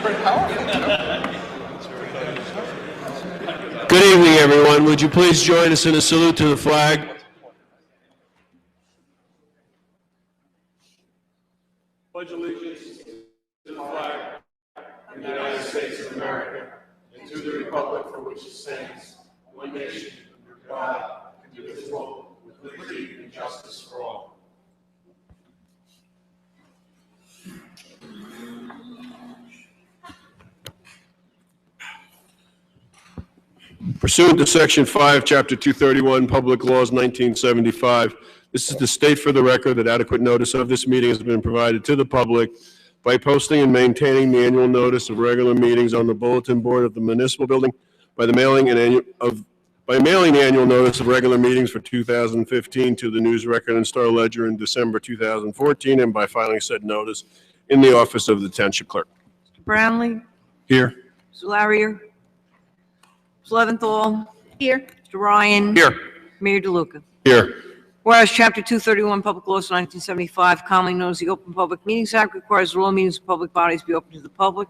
Good evening, everyone. Would you please join us in a salute to the flag? Pledge allegiance to the flag of the United States of America and to the republic for which it stands, one nation, under God, indivisible, with liberty and justice for all. Pursuant to Section 5, Chapter 231, Public Laws 1975, this is to state for the record that adequate notice of this meeting has been provided to the public by posting and maintaining the annual notice of regular meetings on the bulletin board of the municipal building, by mailing the annual notice of regular meetings for 2015 to the News Record and Star Ledger in December 2014, and by filing said notice in the office of the Township Clerk. Mr. Brownlee? Here. Mr. Larrier? Mr. Leventhal? Here. Mr. Ryan? Here. Mayor DeLuca? Here. Whereas Chapter 231, Public Laws 1975, commonly known as the Open Public Meetings Act, requires that all meetings of public bodies be open to the public,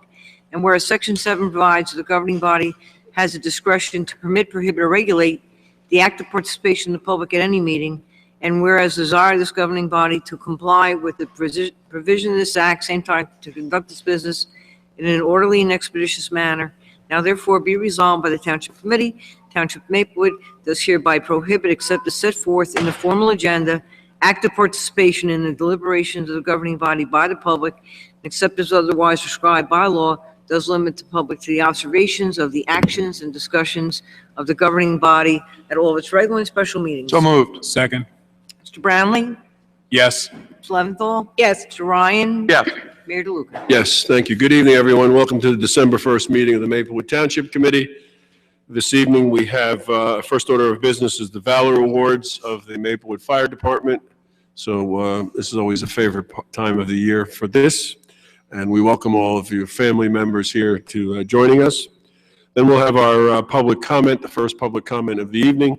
and whereas Section 7 provides that the governing body has the discretion to permit, prohibit, or regulate the active participation of the public at any meeting, and whereas the desire of this governing body to comply with the provision of this act, same time to conduct its business in an orderly and expeditious manner, now therefore be resolved by the Township Committee, Township Maplewood, does hereby prohibit, except as set forth in the formal agenda, active participation in the deliberations of the governing body by the public, except as otherwise prescribed by law, does limit the public to the observations of the actions and discussions of the governing body at all of its regular and special meetings. So moved. Second. Mr. Brownlee? Yes. Ms. Leventhal? Yes. Mr. Ryan? Yes. Mayor DeLuca? Yes, thank you. Good evening, everyone. Welcome to the December 1st meeting of the Maplewood Township Committee. This evening, we have first order of business is the Valor Awards of the Maplewood Fire Department. So this is always a favorite time of the year for this. And we welcome all of your family members here to joining us. Then we'll have our public comment, the first public comment of the evening.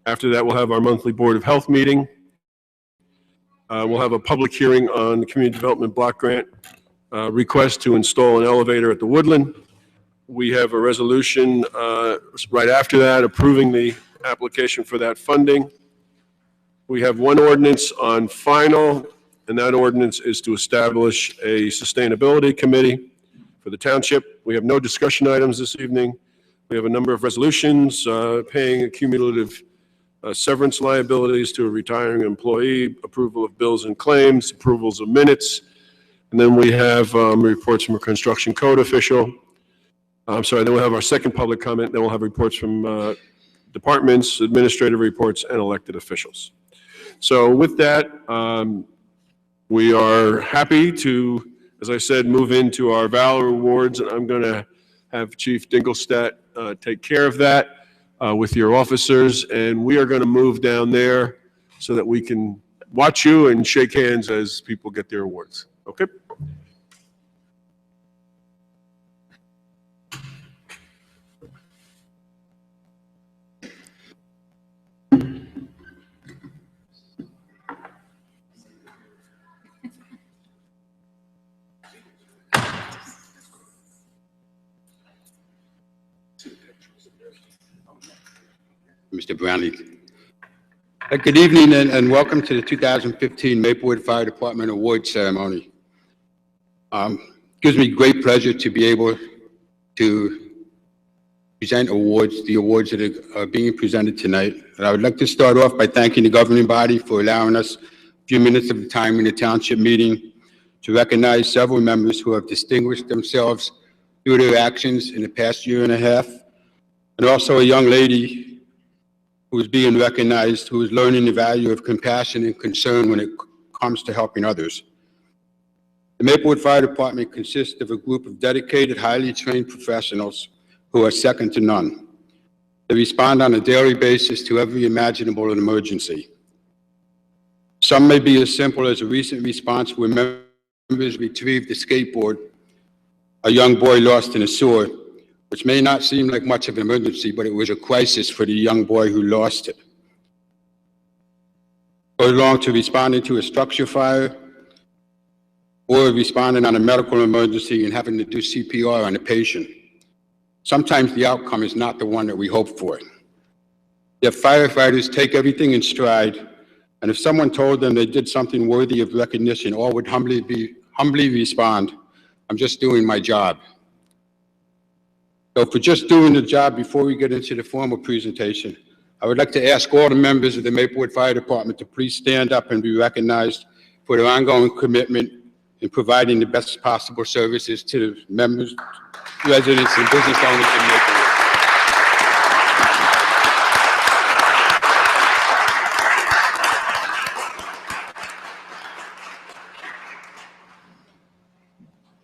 After that, we'll have our monthly Board of Health meeting. We'll have a public hearing on the Community Development Block Grant request to install an elevator at the Woodland. We have a resolution right after that approving the application for that funding. We have one ordinance on final, and that ordinance is to establish a sustainability committee for the township. We have no discussion items this evening. We have a number of resolutions paying cumulative severance liabilities to a retiring employee, approval of bills and claims, approvals of minutes, and then we have reports from a construction code official. I'm sorry, then we'll have our second public comment, then we'll have reports from departments, administrative reports, and elected officials. So with that, we are happy to, as I said, move into our Valor Awards, and I'm going to have Chief Dinkelstadt take care of that with your officers, and we are going to move down there so that we can watch you and shake hands as people get their awards. Okay? Mr. Brownlee. Good evening and welcome to the 2015 Maplewood Fire Department Award Ceremony. Gives me great pleasure to be able to present the awards that are being presented tonight. And I would like to start off by thanking the governing body for allowing us a few minutes of the time in the township meeting to recognize several members who have distinguished themselves through their actions in the past year and a half, and also a young lady who is being recognized, who is learning the value of compassion and concern when it comes to helping others. The Maplewood Fire Department consists of a group of dedicated, highly trained professionals who are second to none. They respond on a daily basis to every imaginable emergency. Some may be as simple as a recent response where members retrieved a skateboard a young boy lost in a sewer, which may not seem like much of an emergency, but it was a crisis for the young boy who lost it. Go along to responding to a structure fire, or responding on a medical emergency and having to do CPR on a patient. Sometimes the outcome is not the one that we hope for. Yet firefighters take everything in stride, and if someone told them they did something worthy of recognition, all would humbly respond, "I'm just doing my job." So for just doing the job, before we get into the formal presentation, I would like to ask all the members of the Maplewood Fire Department to please stand up and be recognized for their ongoing commitment in providing the best possible services to the members, residents, and business owners in Maplewood.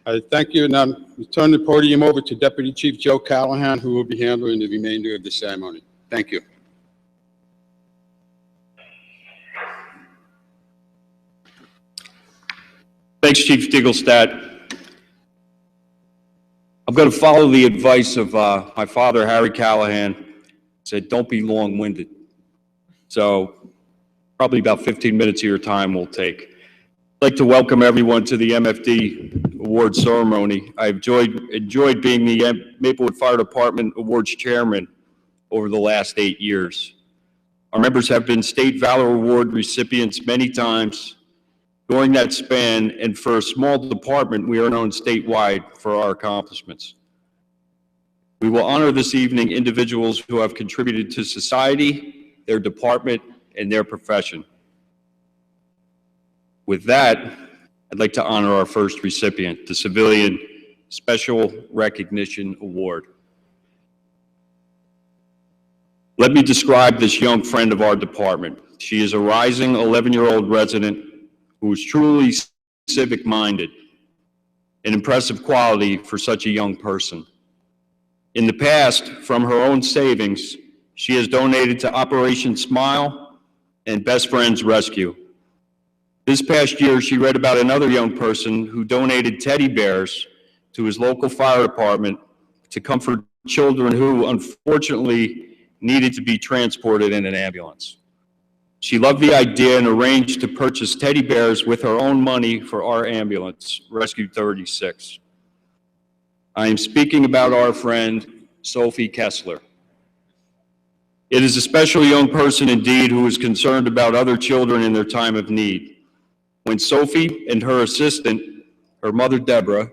I thank you, and now we turn the podium over to Deputy Chief Joe Callahan, who will be handling the remainder of the ceremony. Thank you. Thanks, Chief Digglestat. I'm going to follow the advice of my father, Harry Callahan. He said, don't be long-winded. So probably about 15 minutes of your time we'll take. I'd like to welcome everyone to the MFD award ceremony. I've enjoyed being the Maplewood Fire Department Awards Chairman over the last 8 years. Our members have been State Valor Award recipients many times during that span, and for a small department, we are known statewide for our accomplishments. We will honor this evening individuals who have contributed to society, their department, and their profession. With that, I'd like to honor our first recipient, the Civilian Special Recognition Award. Let me describe this young friend of our department. She is a rising 11-year-old resident who is truly civic-minded, an impressive quality for such a young person. In the past, from her own savings, she has donated to Operation Smile and Best Friends Rescue. This past year, she read about another young person who donated teddy bears to his local fire department to comfort children who, unfortunately, needed to be transported in an ambulance. She loved the idea and arranged to purchase teddy bears with her own money for our ambulance, Rescue 36. I am speaking about our friend, Sophie Kessler. It is a special young person indeed who is concerned about other children in their time of need. When Sophie and her assistant, her mother Deborah,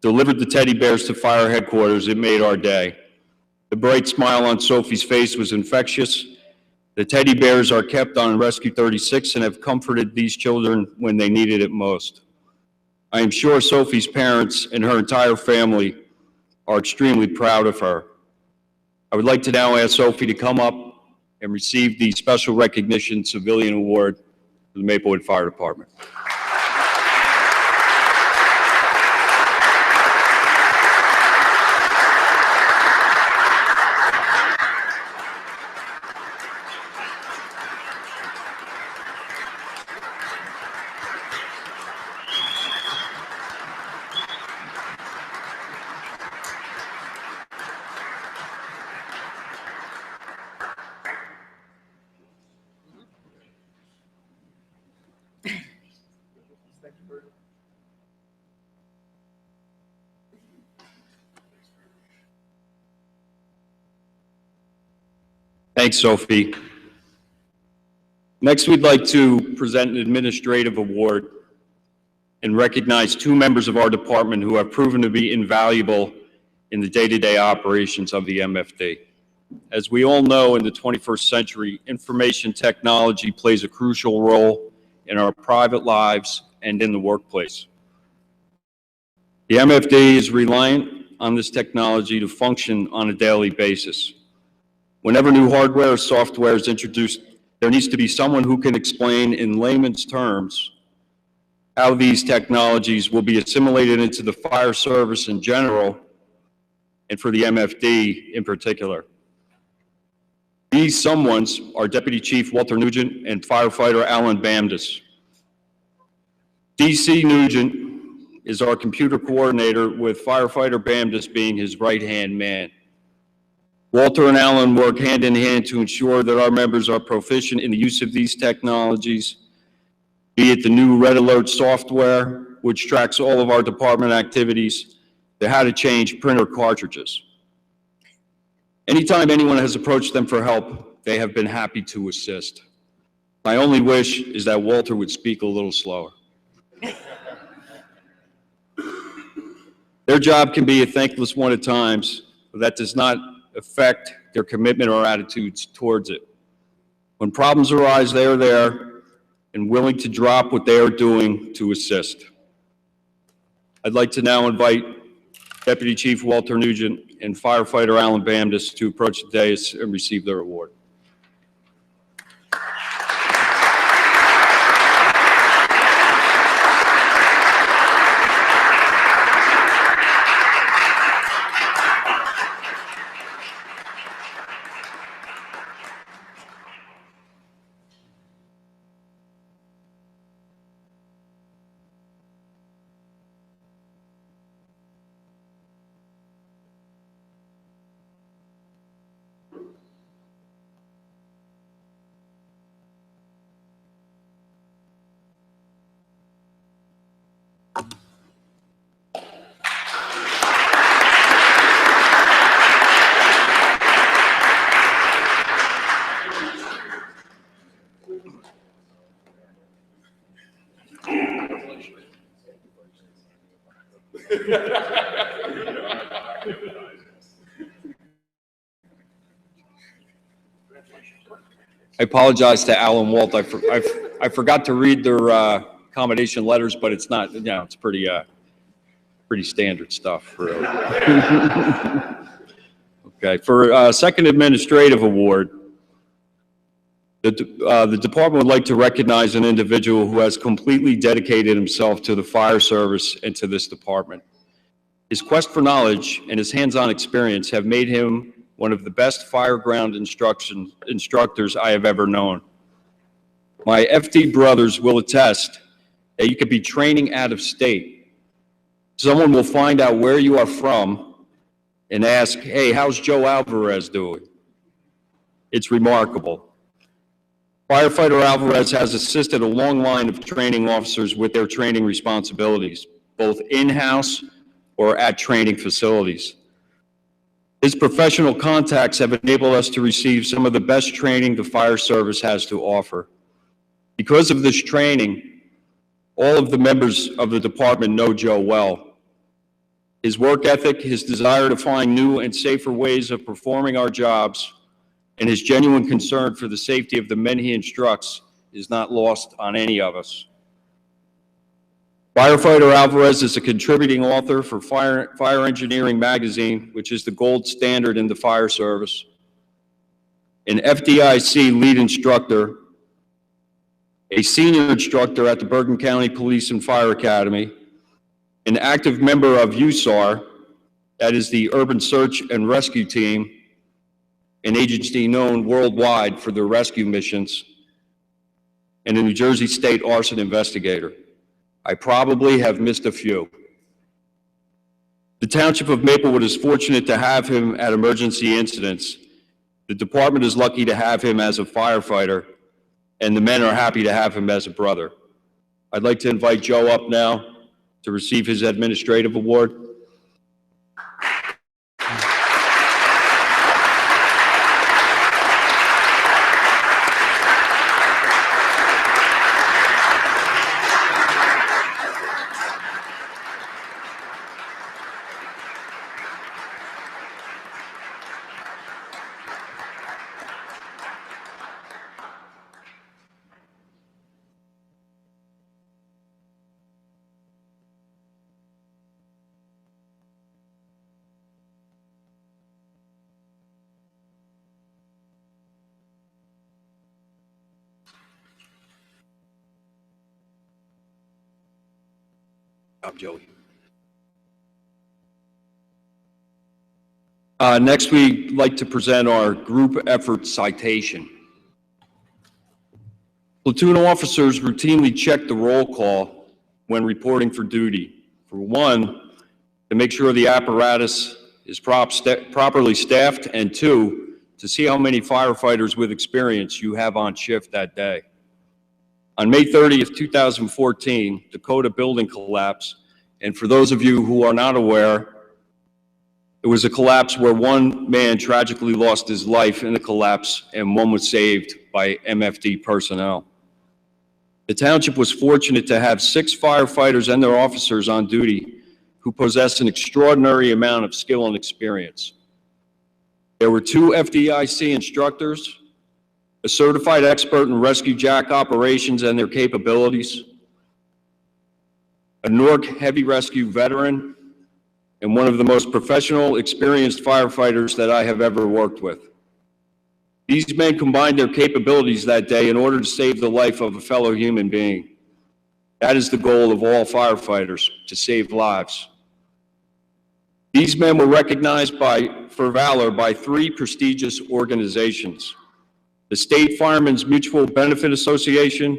delivered the teddy bears to fire headquarters, it made our day. The bright smile on Sophie's face was infectious. The teddy bears are kept on Rescue 36 and have comforted these children when they needed it most. I am sure Sophie's parents and her entire family are extremely proud of her. I would like to now ask Sophie to come up and receive the Special Recognition Civilian Award for the Maplewood Fire Department. Thanks, Sophie. Next, we'd like to present an administrative award and recognize two members of our department who have proven to be invaluable in the day-to-day operations of the MFD. As we all know, in the 21st century, information technology plays a crucial role in our private lives and in the workplace. The MFD is reliant on this technology to function on a daily basis. Whenever new hardware or software is introduced, there needs to be someone who can explain in layman's terms how these technologies will be assimilated into the fire service in general and for the MFD in particular. These someones are Deputy Chief Walter Nugent and firefighter Alan Bamdis. DC Nugent is our computer coordinator, with firefighter Bamdis being his right-hand man. Walter and Alan work hand in hand to ensure that our members are proficient in the use of these technologies, be it the new Red Alert software which tracks all of our department activities, to how to change printer cartridges. Anytime anyone has approached them for help, they have been happy to assist. My only wish is that Walter would speak a little slower. Their job can be a thankless one at times, but that does not affect their commitment or attitudes towards it. When problems arise, they are there and willing to drop what they are doing to assist. I'd like to now invite Deputy Chief Walter Nugent and firefighter Alan Bamdis to approach the dais and receive their award. I apologize to Al and Walt. I forgot to read their accommodation letters, but it's not, you know, it's pretty standard stuff, really. Okay, for second administrative award, the department would like to recognize an individual who has completely dedicated himself to the fire service and to this department. His quest for knowledge and his hands-on experience have made him one of the best fire ground instructors I have ever known. My FD brothers will attest that you could be training out of state. Someone will find out where you are from and ask, hey, how's Joe Alvarez doing? It's remarkable. Firefighter Alvarez has assisted a long line of training officers with their training responsibilities, both in-house or at training facilities. His professional contacts have enabled us to receive some of the best training the fire service has to offer. Because of this training, all of the members of the department know Joe well. His work ethic, his desire to find new and safer ways of performing our jobs, and his genuine concern for the safety of the men he instructs is not lost on any of us. Firefighter Alvarez is a contributing author for Fire Engineering Magazine, which is the gold standard in the fire service, an FDIC lead instructor, a senior instructor at the Bergen County Police and Fire Academy, an active member of USAR, that is the Urban Search and Rescue Team, an agency known worldwide for their rescue missions, and a New Jersey State arson investigator. I probably have missed a few. The Township of Maplewood is fortunate to have him at emergency incidents. The department is lucky to have him as a firefighter, and the men are happy to have him as a brother. I'd like to invite Joe up now to receive his administrative award. Joey. Next, we'd like to present our group effort citation. Platoon officers routinely check the roll call when reporting for duty. For one, to make sure the apparatus is properly staffed, and two, to see how many firefighters with experience you have on shift that day. On May 30th, 2014, Dakota building collapsed, and for those of you who are not aware, it was a collapse where one man tragically lost his life in the collapse and one was saved by MFD personnel. The township was fortunate to have 6 firefighters and their officers on duty who possess an extraordinary amount of skill and experience. There were 2 FDIC instructors, a certified expert in rescue jack operations and their capabilities, a Newark heavy rescue veteran, and one of the most professional, experienced firefighters that I have ever worked with. These men combined their capabilities that day in order to save the life of a fellow human being. That is the goal of all firefighters, to save lives. These men were recognized for valor by 3 prestigious organizations: the State Firemen's Mutual Benefit Association,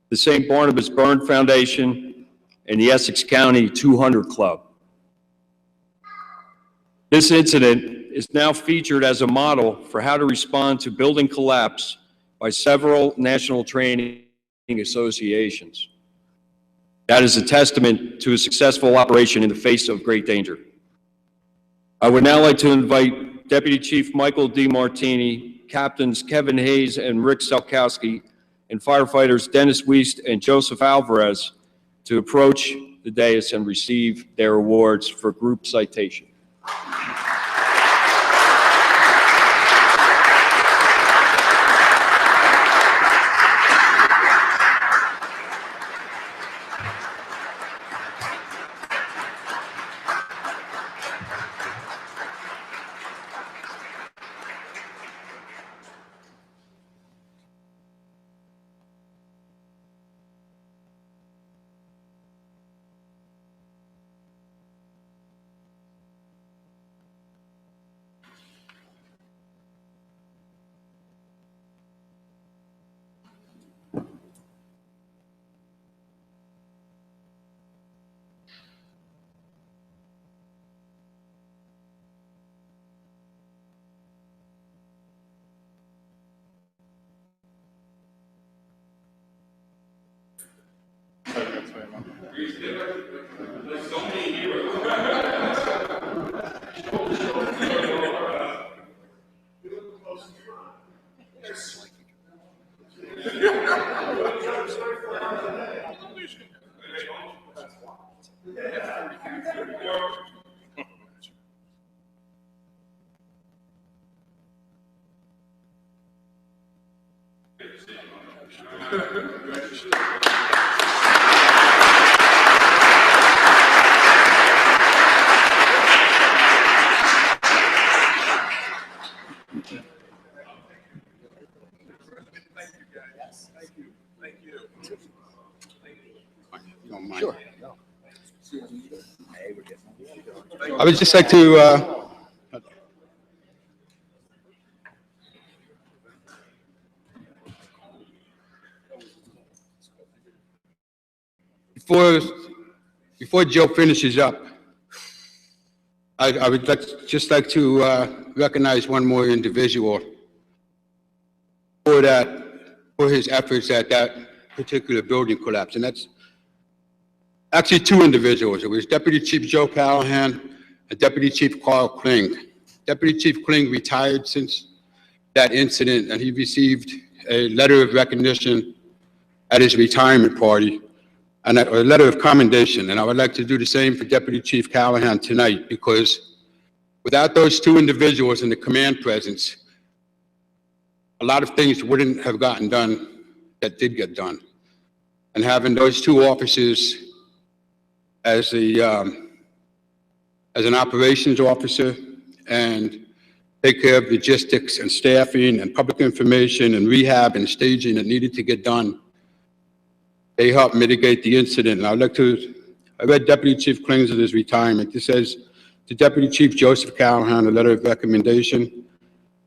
the St. Barnabas Burn Foundation, and the Essex County 200 Club. This incident is now featured as a model for how to respond to building collapse by several national training associations. That is a testament to a successful operation in the face of great danger. I would now like to invite Deputy Chief Michael D. Martini, Captains Kevin Hayes and Rick Salkowski, and firefighters Dennis Wiest and Joseph Alvarez to approach the dais and receive their awards for group citation. Sure. I would just like to before Joe finishes up, I would just like to recognize one more individual for his efforts at that particular building collapse, and that's actually 2 individuals. It was Deputy Chief Joe Callahan and Deputy Chief Carl Kling. Deputy Chief Kling retired since that incident, and he received a letter of recognition at his retirement party, and a letter of commendation. And I would like to do the same for Deputy Chief Callahan tonight, because without those 2 individuals in the command presence, a lot of things wouldn't have gotten done that did get done. And having those 2 officers as an operations officer and take care of logistics and staffing and public information and rehab and staging that needed to get done, they helped mitigate the incident. And I read Deputy Chief Kling's at his retirement. This says, to Deputy Chief Joseph Callahan, a letter of recommendation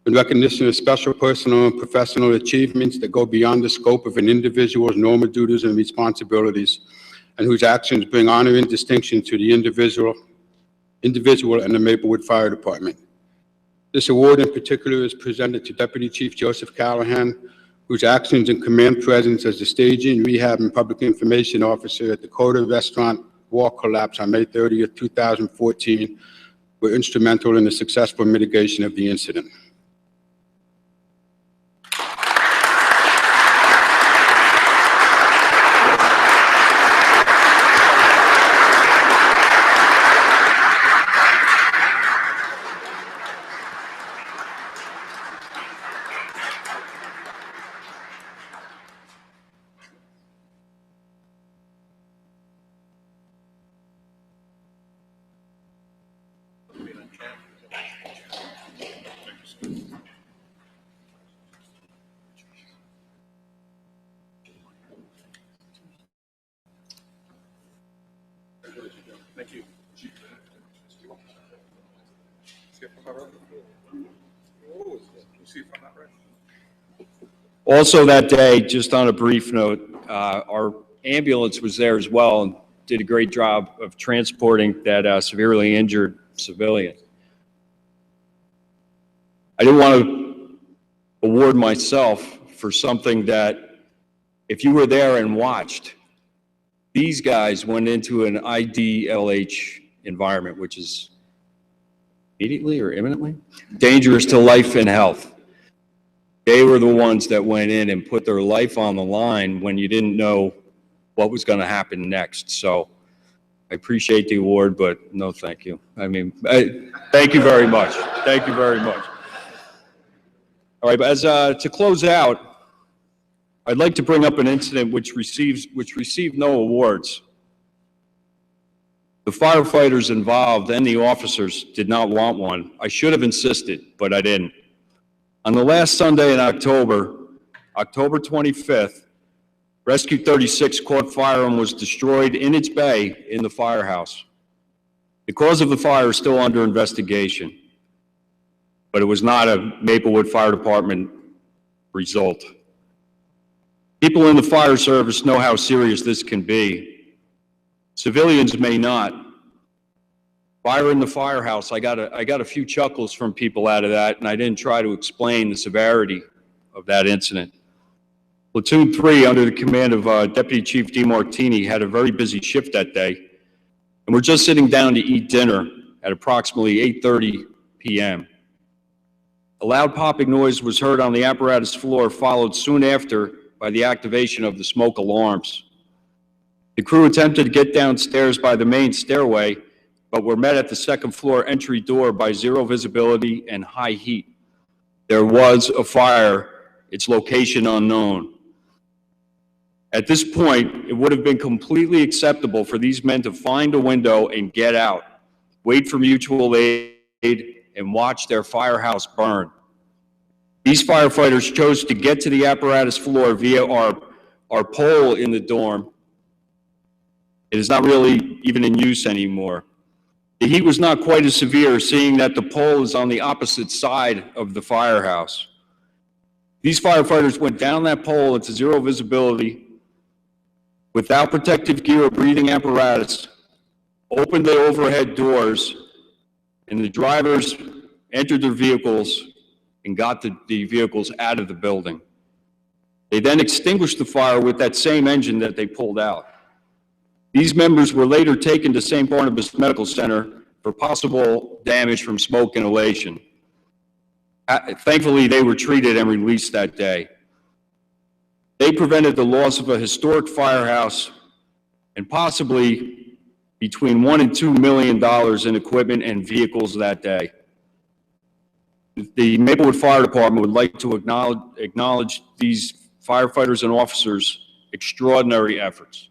in recognition of special personal and professional achievements that go beyond the scope of an individual's normal duties and responsibilities, and whose actions bring honor and distinction to the individual and the Maplewood Fire Department. This award in particular is presented to Deputy Chief Joseph Callahan whose actions and command presence as the staging, rehab, and public information officer at the Coda Restaurant wall collapse on May 30th, 2014, were instrumental in the successful mitigation of the incident. Thank you. Also that day, just on a brief note, our ambulance was there as well and did a great job of transporting that severely injured civilian. I didn't want to award myself for something that, if you were there and watched, these guys went into an IDLH environment, which is immediately or imminently dangerous to life and health. They were the ones that went in and put their life on the line when you didn't know what was going to happen next. So I appreciate the award, but no thank you. I mean, thank you very much. Thank you very much. All right, but as to close out, I'd like to bring up an incident which received no awards. The firefighters involved and the officers did not want one. I should have insisted, but I didn't. On the last Sunday in October, October 25th, Rescue 36 caught fire and was destroyed in its bay in the firehouse. The cause of the fire is still under investigation, but it was not a Maplewood Fire Department result. People in the fire service know how serious this can be. Civilians may not. Fire in the firehouse, I got a few chuckles from people out of that, and I didn't try to explain the severity of that incident. Platoon 3, under the command of Deputy Chief DeMartini, had a very busy shift that day, and we're just sitting down to eat dinner at approximately 8:30 p.m. A loud popping noise was heard on the apparatus floor, followed soon after by the activation of the smoke alarms. The crew attempted to get downstairs by the main stairway, but were met at the second floor entry door by zero visibility and high heat. There was a fire, its location unknown. At this point, it would have been completely acceptable for these men to find a window and get out, wait for mutual aid, and watch their firehouse burn. These firefighters chose to get to the apparatus floor via our pole in the dorm. It is not really even in use anymore. The heat was not quite as severe, seeing that the pole is on the opposite side of the firehouse. These firefighters went down that pole into zero visibility without protective gear or breathing apparatus, opened the overhead doors, and the drivers entered their vehicles and got the vehicles out of the building. They then extinguished the fire with that same engine that they pulled out. These members were later taken to St. Barnabas Medical Center for possible damage from smoke inhalation. Thankfully, they were treated and released that day. They prevented the loss of a historic firehouse and possibly between $1 and $2 million in equipment and vehicles that day. The Maplewood Fire Department would like to acknowledge these firefighters and officers' extraordinary efforts.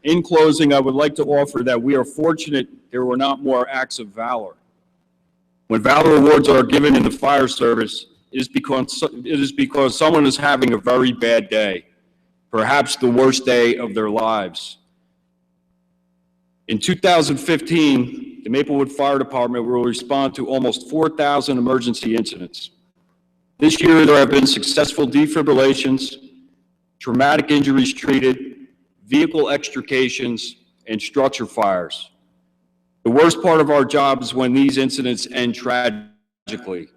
In closing, I would like to offer that we are fortunate there were not more acts of valor. When Valor Awards are given in the fire service, it is because someone is having a very bad day, perhaps the worst day of their lives. In 2015, the Maplewood Fire Department will respond to almost 4,000 emergency incidents. This year, there have been successful defibrillations, traumatic injuries treated, vehicle extrications, and structure fires. The worst part of our job is when these incidents end tragically.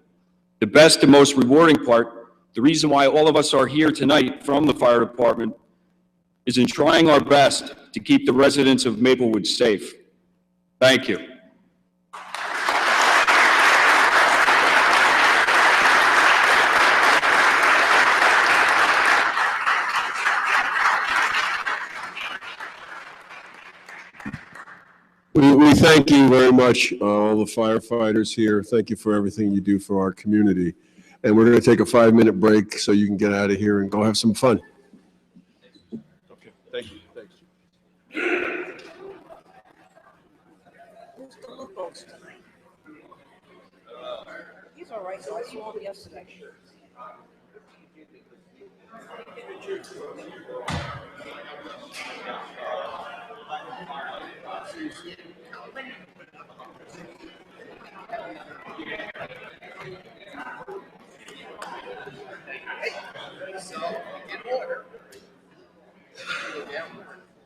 The best and most rewarding part, the reason why all of us are here tonight from the fire department, is in trying our best to keep the residents of Maplewood safe. Thank you. We thank you very much, all the firefighters here. Thank you for everything you do for our community. And we're going to take a 5-minute break so you can get out of here and go have some fun. Okay, thank you. Thanks. He's all right, so I saw him yesterday.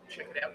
Check it out.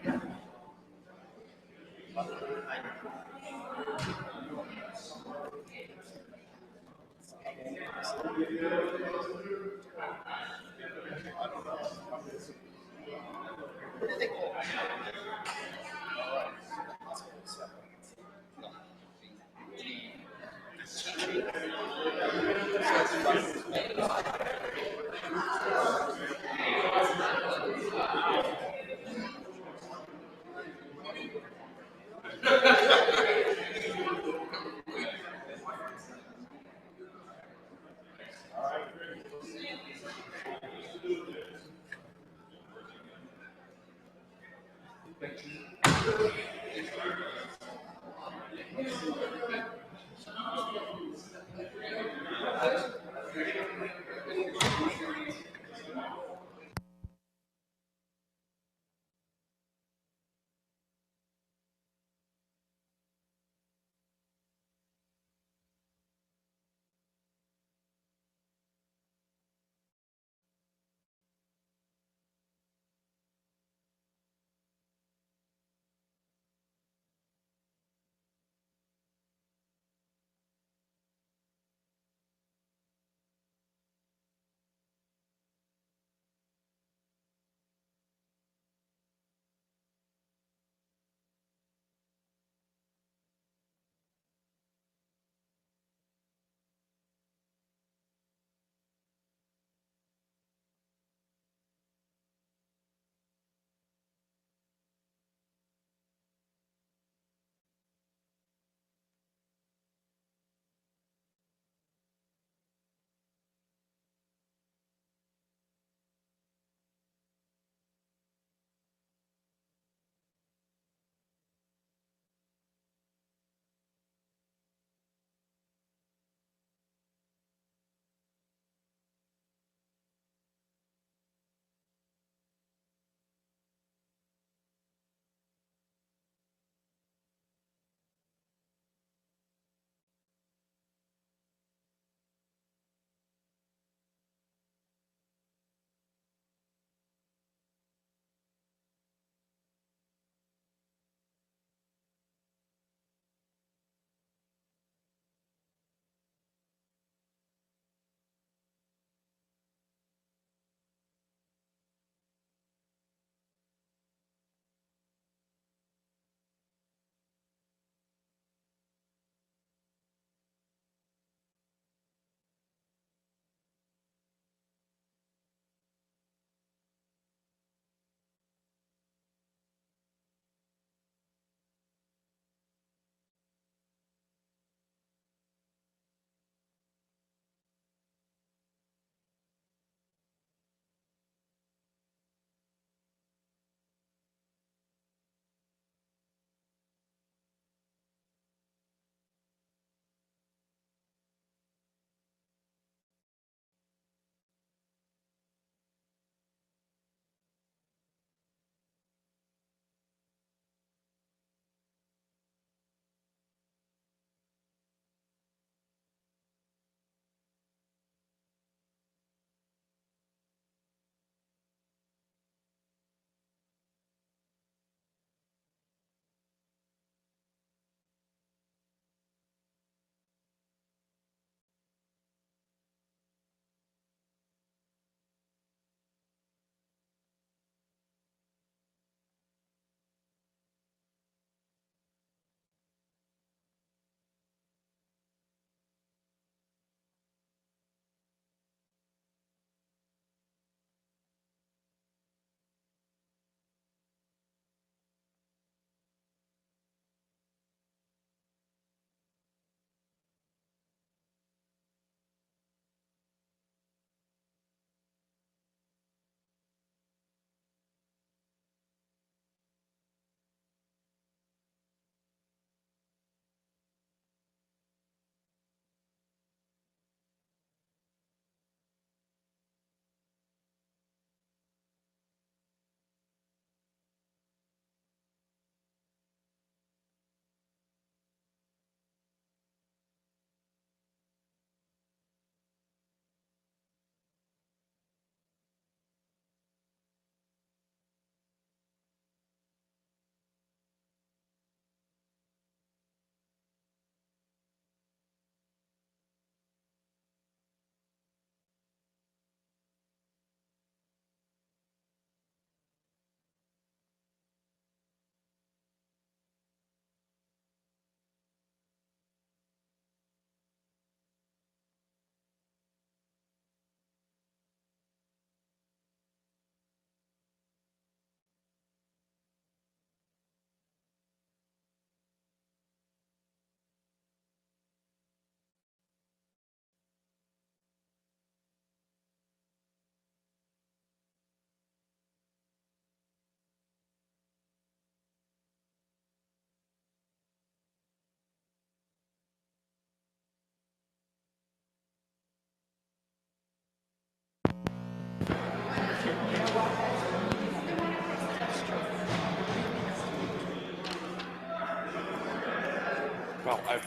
I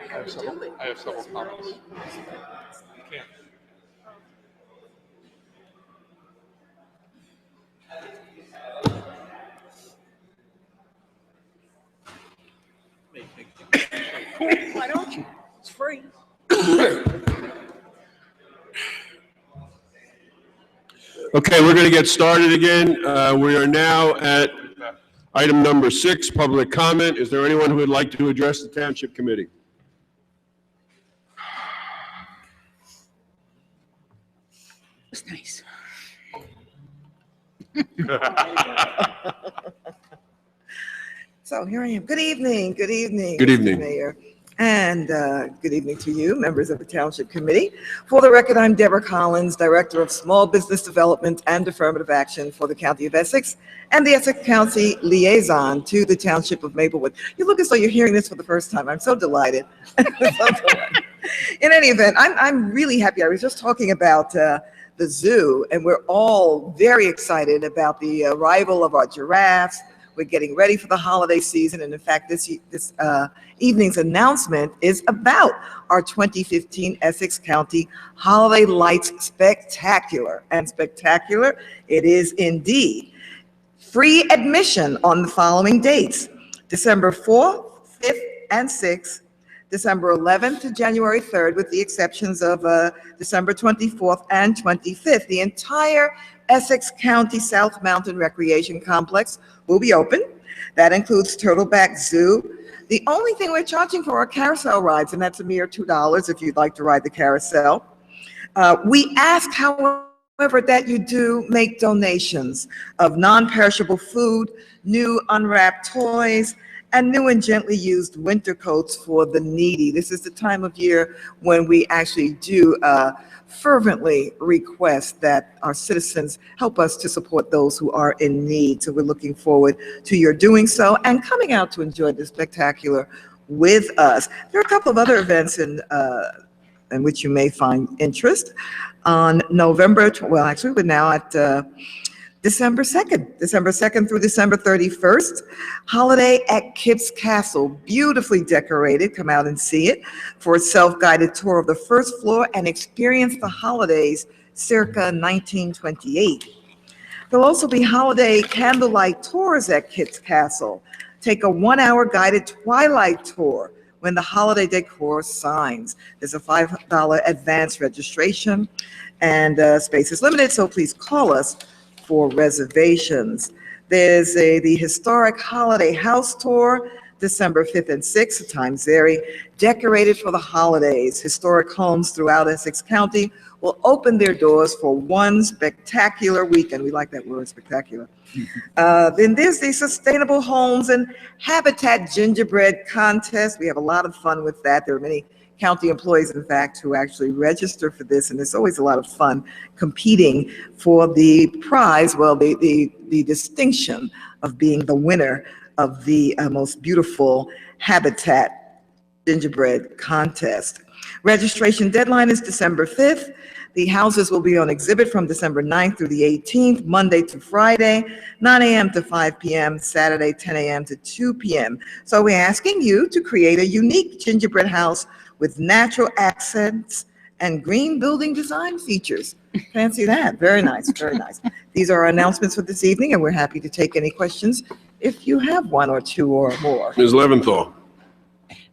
have several comments. Why don't you? It's free. Okay, we're going to get started again. We are now at item number 6, public comment. Is there anyone who would like to address the Township Committee? It's nice. So here I am. Good evening. Good evening. Good Mr. evening. Mayor. And good evening to you, members of the Township Committee. For the record, I'm Deborah Collins, Director of Small Business Development and Affirmative Action for the County of Essex and the Essex County Liaison to the Township of Maplewood. You look as though you're hearing this for the first time. I'm so delighted. In any event, I'm really happy. I was just talking about the zoo, and we're all very excited about the arrival of our giraffes. We're getting ready for the holiday season, and in fact, this evening's announcement is about our 2015 Essex County Holiday Lights Spectacular. And spectacular it is indeed. Free admission on the following dates: December 4th, 5th, and 6th, December 11th to January 3rd, with the exceptions of December 24th and 25th. The entire Essex County South Mountain Recreation Complex will be open. That includes Turtleback Zoo. The only thing we're charging for are carousel rides, and that's a mere $2 if you'd like to ride the carousel. We ask, however, that you do make donations of non-perishable food, new unwrapped toys, and new and gently used winter coats for the needy. This is the time of year when we actually do fervently request that our citizens help us to support those who are in need. So we're looking forward to your doing so and coming out to enjoy the spectacular with us. There are a couple of other events in which you may find interest. On November, well, actually, we're now at December 2nd through December 31st, Holiday at Kip's Castle, beautifully decorated. Come out and see it for a self-guided tour of the first floor and experience the holidays circa 1928. There'll also be holiday candlelight tours at Kip's Castle. Take a 1-hour guided twilight tour when the holiday decor signs. There's a $5 advance registration, and space is limited, so please call us for reservations. There's the historic holiday house tour, December 5th and 6th. The times vary. Decorated for the holidays. Historic homes throughout Essex County will open their doors for one spectacular weekend. We like that word, spectacular. Then there's the Sustainable Homes and Habitat Gingerbread Contest. We have a lot of fun with that. There are many county employees, in fact, who actually register for this, and it's always a lot of fun competing for the prize, well, the distinction of being the winner of the most beautiful Habitat Gingerbread Contest. Registration deadline is December 5th. The houses will be on exhibit from December 9th through the 18th, Monday to Friday, 9 a.m. to 5 p.m., Saturday, 10 a.m. to 2 p.m. So we're asking you to create a unique gingerbread house with natural accents and green building design features. Fancy that. Very nice, very nice. These are our announcements for this evening, and we're happy to take any questions if you have one or two or more. Ms. Leventhal.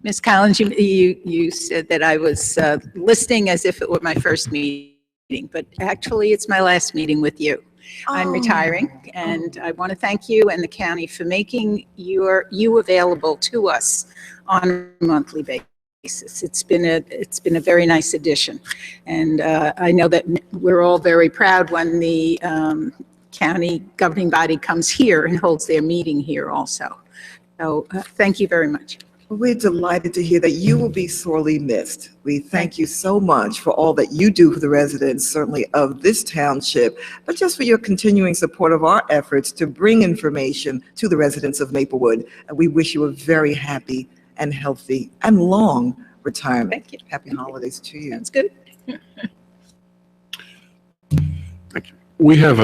Ms. Collins, you said that I was listening as if it were my first meeting, but actually it's my last meeting with you. I'm retiring, and I want to thank you and the county for making you available to us on a monthly basis. It's been a very nice addition, and I know that we're all very proud when the county governing body comes here and holds their meeting here also. So thank you very much. We're delighted to hear that you will be sorely missed. We thank you so much for all that you do for the residents, certainly of this township, but just for your continuing support of our efforts to bring information to the residents of Maplewood. And we wish you a very happy and healthy and long retirement. Thank you. Happy holidays to you. That's good. We have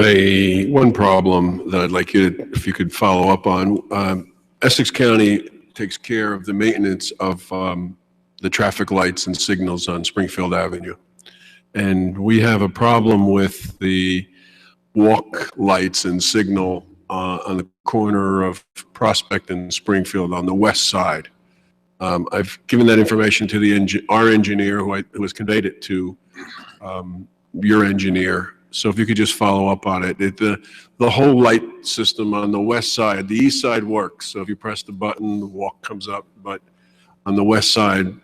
one problem that I'd like you to, if you could follow up on. Essex County takes care of the maintenance of the traffic lights and signals on Springfield Avenue. And we have a problem with the walk lights and signal on the corner of Prospect and Springfield on the west side. I've given that information to our engineer, who has conveyed it to your engineer. So if you could just follow up on it. The whole light system on the west side, the east side works. So if you press the button, the walk comes up. But on the west side,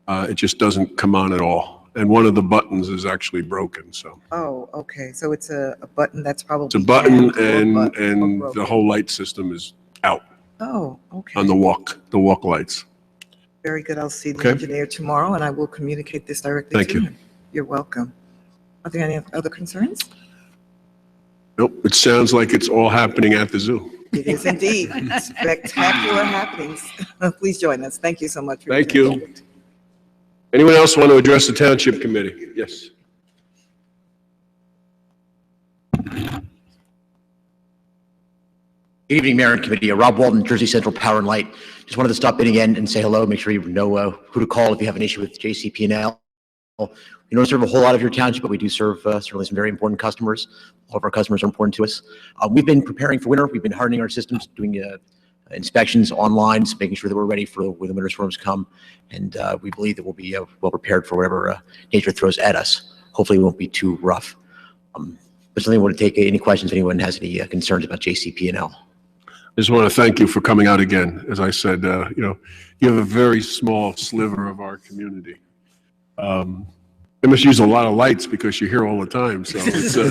it just doesn't come on at all. And one of the buttons is actually broken, so. Oh, okay, so it's a button that's probably. It's a button jammed or and broken. the whole light system is out Oh, okay. on the walk lights. Very good. I'll see the Okay. engineer tomorrow, and I will communicate this directly Thank to you. him. You're welcome. Are there any other concerns? Nope, it sounds like it's all happening at the zoo. It is indeed spectacular happenings. Please join us. Thank you so much. for your Thank you. attention. Anyone else want to address the Township Committee? Yes. Good evening, Mayor and Committee. Rob Walden, Jersey Central Power and Light. Just wanted to stop in again and say hello. Make sure you know who to call if you have an issue with JCP&L. We don't serve a whole lot of your township, but we do serve certainly some very important customers. All of our customers are important to us. We've been preparing for winter. We've been hardening our systems, doing inspections online, making sure that we're ready for when the winter storms come. And we believe that we'll be well prepared for whatever nature throws at us. Hopefully it won't be too rough. But certainly want to take any questions if anyone has any concerns about JCP&L. I just want to thank you for coming out again. As I said, you have a very small sliver of our community. They must use a lot of lights because you're here all the time, so, so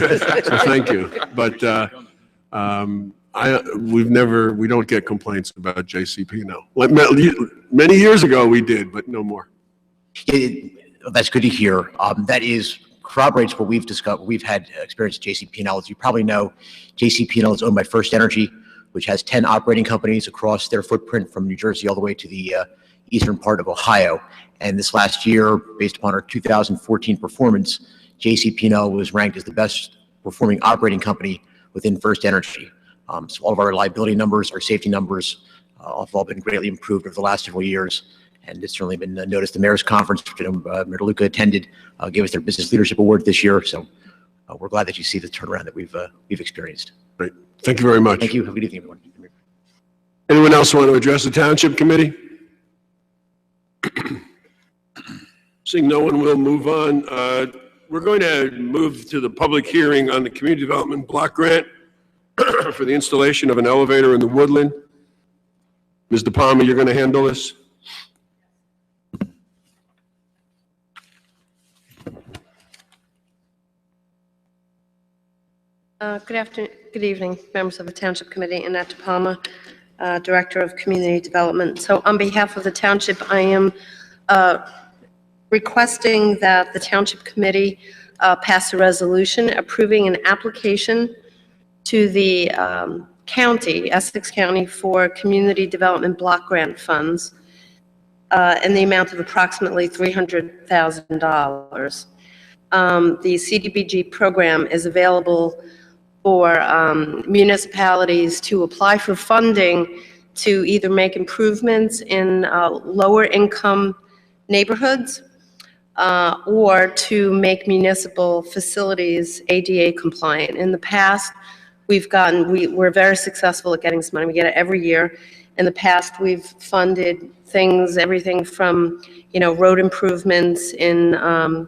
thank you. But we don't get complaints about JCP now. Many years ago we did, but no more. That's good to hear. That corroborates what we've discussed. We've had experience at JCP&L. As you probably know, JCP&L is owned by First Energy, which has 10 operating companies across their footprint from New Jersey all the way to the eastern part of Ohio. And this last year, based upon our 2014 performance, JCP&L was ranked as the best performing operating company within First Energy. So all of our reliability numbers, our safety numbers have all been greatly improved over the last several years. And it's certainly been noticed. The Mayor's Conference, which Mayor DeLuca attended, gave us their Business Leadership Award this year. So we're glad that you see the turnaround that we've experienced. Great. Thank you very much. Thank you. Have a good evening, everyone. Anyone else want to address the Township Committee? Seeing no one, will move on. We're going to move to the public hearing on the Community Development Block Grant for the installation of an elevator in the Woodland. Ms. De Palma, you're going to handle this? Good evening, members of the Township Committee. Annette De Palma, Director of Community Development. So on behalf of the Township, I am requesting that the Township Committee pass a resolution approving an application to the county, Essex County, for Community Development Block Grant funds in the amount of approximately $300,000. The CDBG program is available for municipalities to apply for funding to either make improvements in lower income neighborhoods or to make municipal facilities ADA compliant. In the past, we're very successful at getting this money. We get it every year. In the past, we've funded things, everything from, road improvements in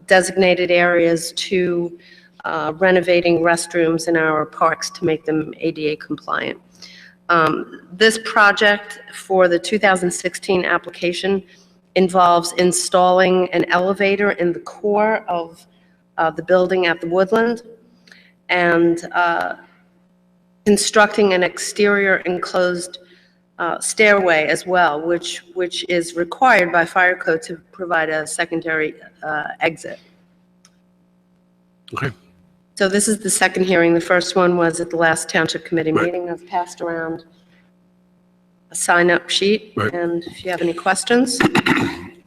designated areas to renovating restrooms in our parks to make them ADA compliant. This project for the 2016 application involves installing an elevator in the core of the building at the Woodland and constructing an exterior enclosed stairway as well, which is required by fire code to provide a secondary exit. Okay. So this is the second hearing. The first one was at the last Township Committee meeting. I've passed around a sign-up sheet, and if you have any questions,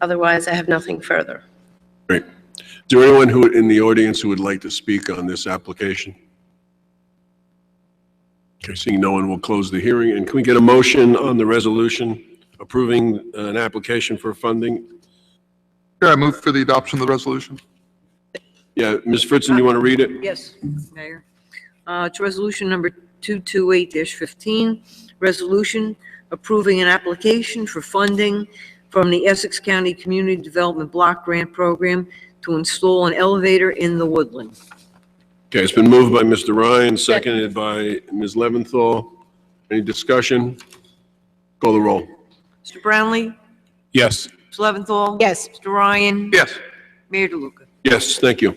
otherwise I have nothing further. Great. Is there anyone in the audience who would like to speak on this application? Okay, seeing no one, will close the hearing. And can we get a motion on the resolution approving an application for funding? Chair, I move for the adoption of the resolution. Yeah, Ms. Fritzen, you want to read it? Yes, Mayor. It's resolution number 228-15, resolution approving an application for funding from the Essex County Community Development Block Grant Program to install an elevator in the Woodland. Okay, it's been moved by Mr. Ryan, seconded by Ms. Leventhal. Any discussion? Call the roll. Mr. Brownlee? Yes. Ms. Leventhal? Yes. Mr. Ryan? Yes. Mayor DeLuca? Yes, thank you.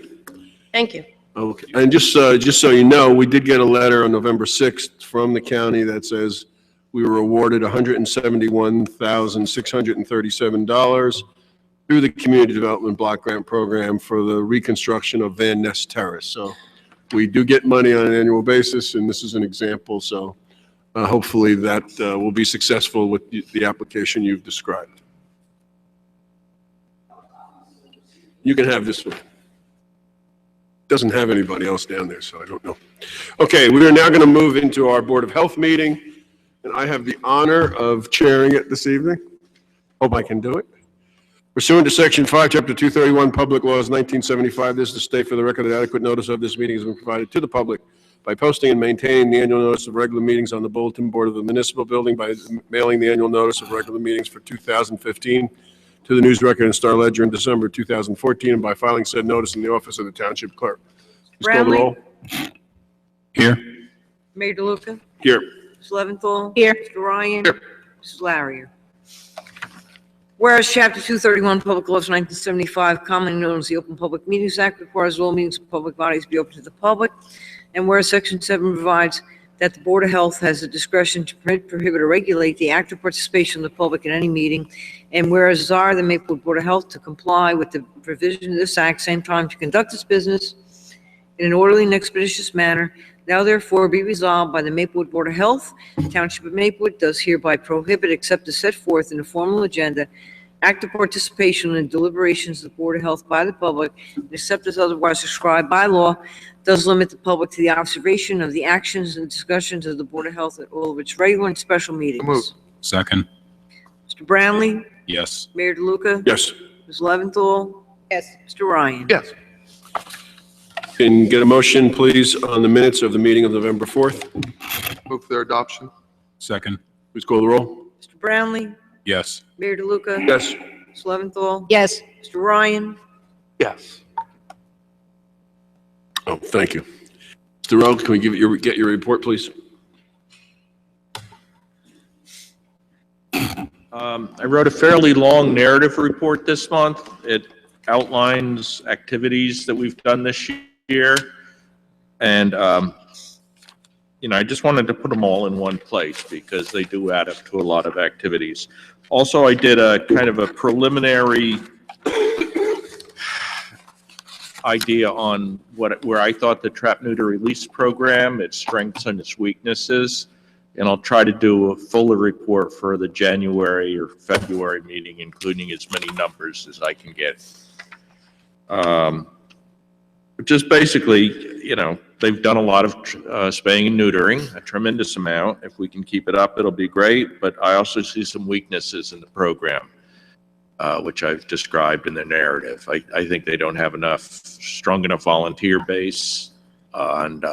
Thank you. Okay, and just so you know, we did get a letter on November 6th from the county that says we were awarded $171,637 through the Community Development Block Grant Program for the reconstruction of Van Ness Terrace. So we do get money on an annual basis, and this is an example, so hopefully that will be successful with the application you've described. You can have this one. Doesn't have anybody else down there, so I don't know. Okay, we are now going to move into our Board of Health meeting, and I have the honor of chairing it this evening. Hope I can do it. Pursuant to Section 5, Chapter 231, Public Laws 1975, this is to state for the record that adequate notice of this meeting has been provided to the public by posting and maintaining the annual notice of regular meetings on the bulletin board of the municipal building, by mailing the annual notice of regular meetings for 2015 to the News Record and Star Ledger in December 2014, and by filing said notice in the office of the Township Clerk. Please call the Brownlee? roll. Here. Mayor DeLuca? Here. Ms. Leventhal? Here. Mr. Ryan? Here. Mrs. Larrier? Whereas Chapter 231, Public Laws 1975, commonly known as the Open Public Meetings Act, requires all meetings of public bodies be open to the public, and whereas Section 7 provides that the Board of Health has the discretion to permit, prohibit, or regulate the active participation of the public in any meeting, and whereas desire the Maplewood Board of Health to comply with the provision of this act, same time to conduct its business in an orderly and expeditious manner, now therefore be resolved by the Maplewood Board of Health, Township of Maplewood does hereby prohibit, except as set forth in the formal agenda, active participation in deliberations of the Board of Health by the public, and except as otherwise prescribed by law, does limit the public to the observation of the actions and discussions of the Board of Health at all of its regular and special meetings. moved. Second. Mr. Brownlee? Yes. Mayor DeLuca? Yes. Ms. Leventhal? Yes. Mr. Ryan? Yes. Can get a motion, please, on the minutes of the meeting of November 4th? Move for their adoption. Second. Please call the roll. Mr. Brownlee? Yes. Mayor DeLuca? Yes. Ms. Leventhal? Yes. Mr. Ryan? Yes. Oh, thank you. Mr. Rowe, can we get your report, please? I wrote a fairly long narrative report this month. It outlines activities that we've done this year. And, I just wanted to put them all in one place because they do add up to a lot of activities. Also, I did a kind of a preliminary idea on where I thought the trap, neuter, release program, its strengths and its weaknesses. And I'll try to do a fuller report for the January or February meeting, including as many numbers as I can get. Just basically, they've done a lot of spaying and neutering, a tremendous amount. If we can keep it up, it'll be great. But I also see some weaknesses in the program, which I've described in the narrative. I think they don't have strong enough volunteer base, and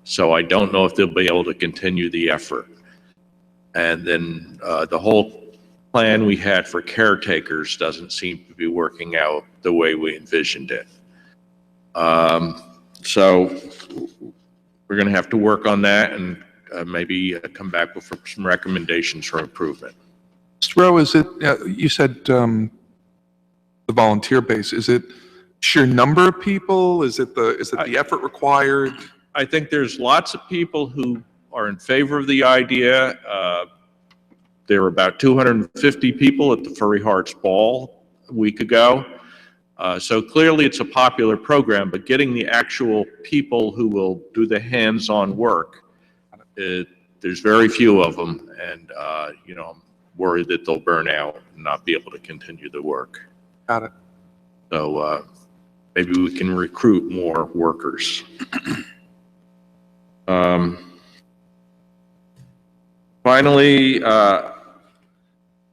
so I don't know if they'll be able to continue the effort. And then the whole plan we had for caretakers doesn't seem to be working out the way we envisioned it. So we're going to have to work on that and maybe come back with some recommendations for improvement. Mr. Rowe, is it, you said the volunteer base, is it sheer number of people? Is it the effort required? I think there's lots of people who are in favor of the idea. There were about 250 people at the Furry Hearts Ball a week ago. So clearly it's a popular program, but getting the actual people who will do the hands-on work, there's very few of them, and I'm worried that they'll burn out and not be able to continue the work. Got it. So maybe we can recruit more workers. Finally, talk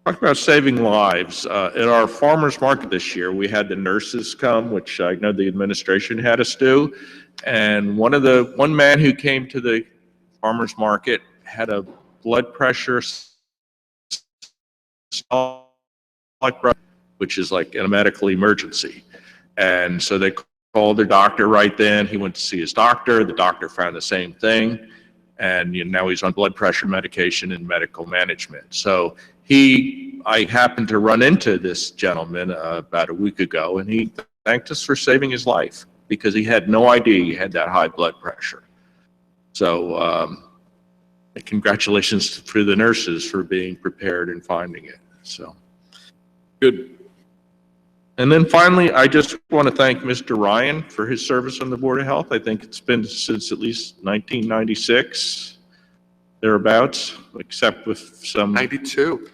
about saving lives. At our farmers market this year, we had the nurses come, which I know the administration had us do. And one man who came to the farmers market had a blood pressure, which is like a medical emergency. And so they called their doctor right then. He went to see his doctor. The doctor found the same thing. And now he's on blood pressure medication and medical management. So I happened to run into this gentleman about a week ago, and he thanked us for saving his life because he had no idea he had that high blood pressure. So congratulations to the nurses for being prepared and finding it. So Good. And then finally, I just want to thank Mr. Ryan for his service on the Board of Health. I think it's been since at least 1996, thereabouts, except with some... 92.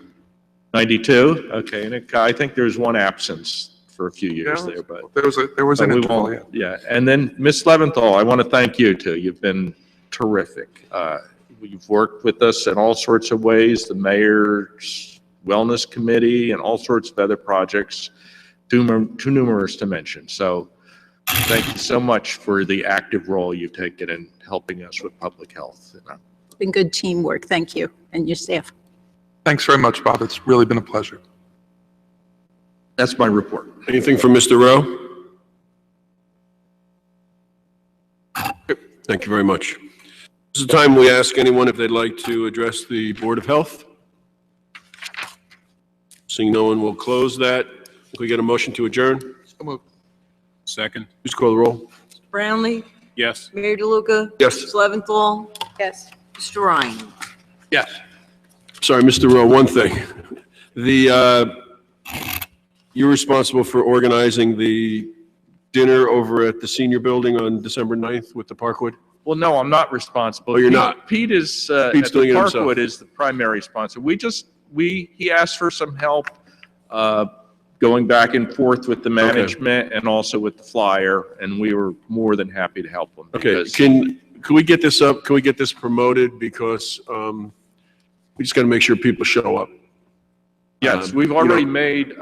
92? Okay, and I think there's one absence for a few years there, but... There was an we interval, won't, yeah. And then Ms. Leventhal, I want to thank you too. You've been terrific. You've worked with us in all sorts of ways, the mayor's wellness committee and all sorts of other projects. Too numerous to mention. So thank you so much for the active role you've taken in helping us with public health. It's been good teamwork. Thank you and your staff. Thanks very much, Bob. It's really been a pleasure. That's my report. Anything from Mr. Rowe? Thank you very much. This is the time we ask anyone if they'd like to address the Board of Health. Seeing no one, we'll close that. Can we get a motion to adjourn? So moved. Second. Please call the roll. Brownlee, Yes. Mayor DeLuca. Yes. Ms. Leventhal, Yes. Mr. Ryan. Yes. Sorry, Mr. Rowe, one thing. You're responsible for organizing the dinner over at the senior building on December 9th with the Parkwood? Well, no, I'm not responsible. Oh, you're not? Pete is, at Pete's the doing it himself. Parkwood is the primary sponsor. He asked for some help going back and forth with the management and also with the flyer, and we were more than happy to help them. Okay, because- can we get this up? Can we get this promoted? Because we just got to make sure people show up. Yes, we've already made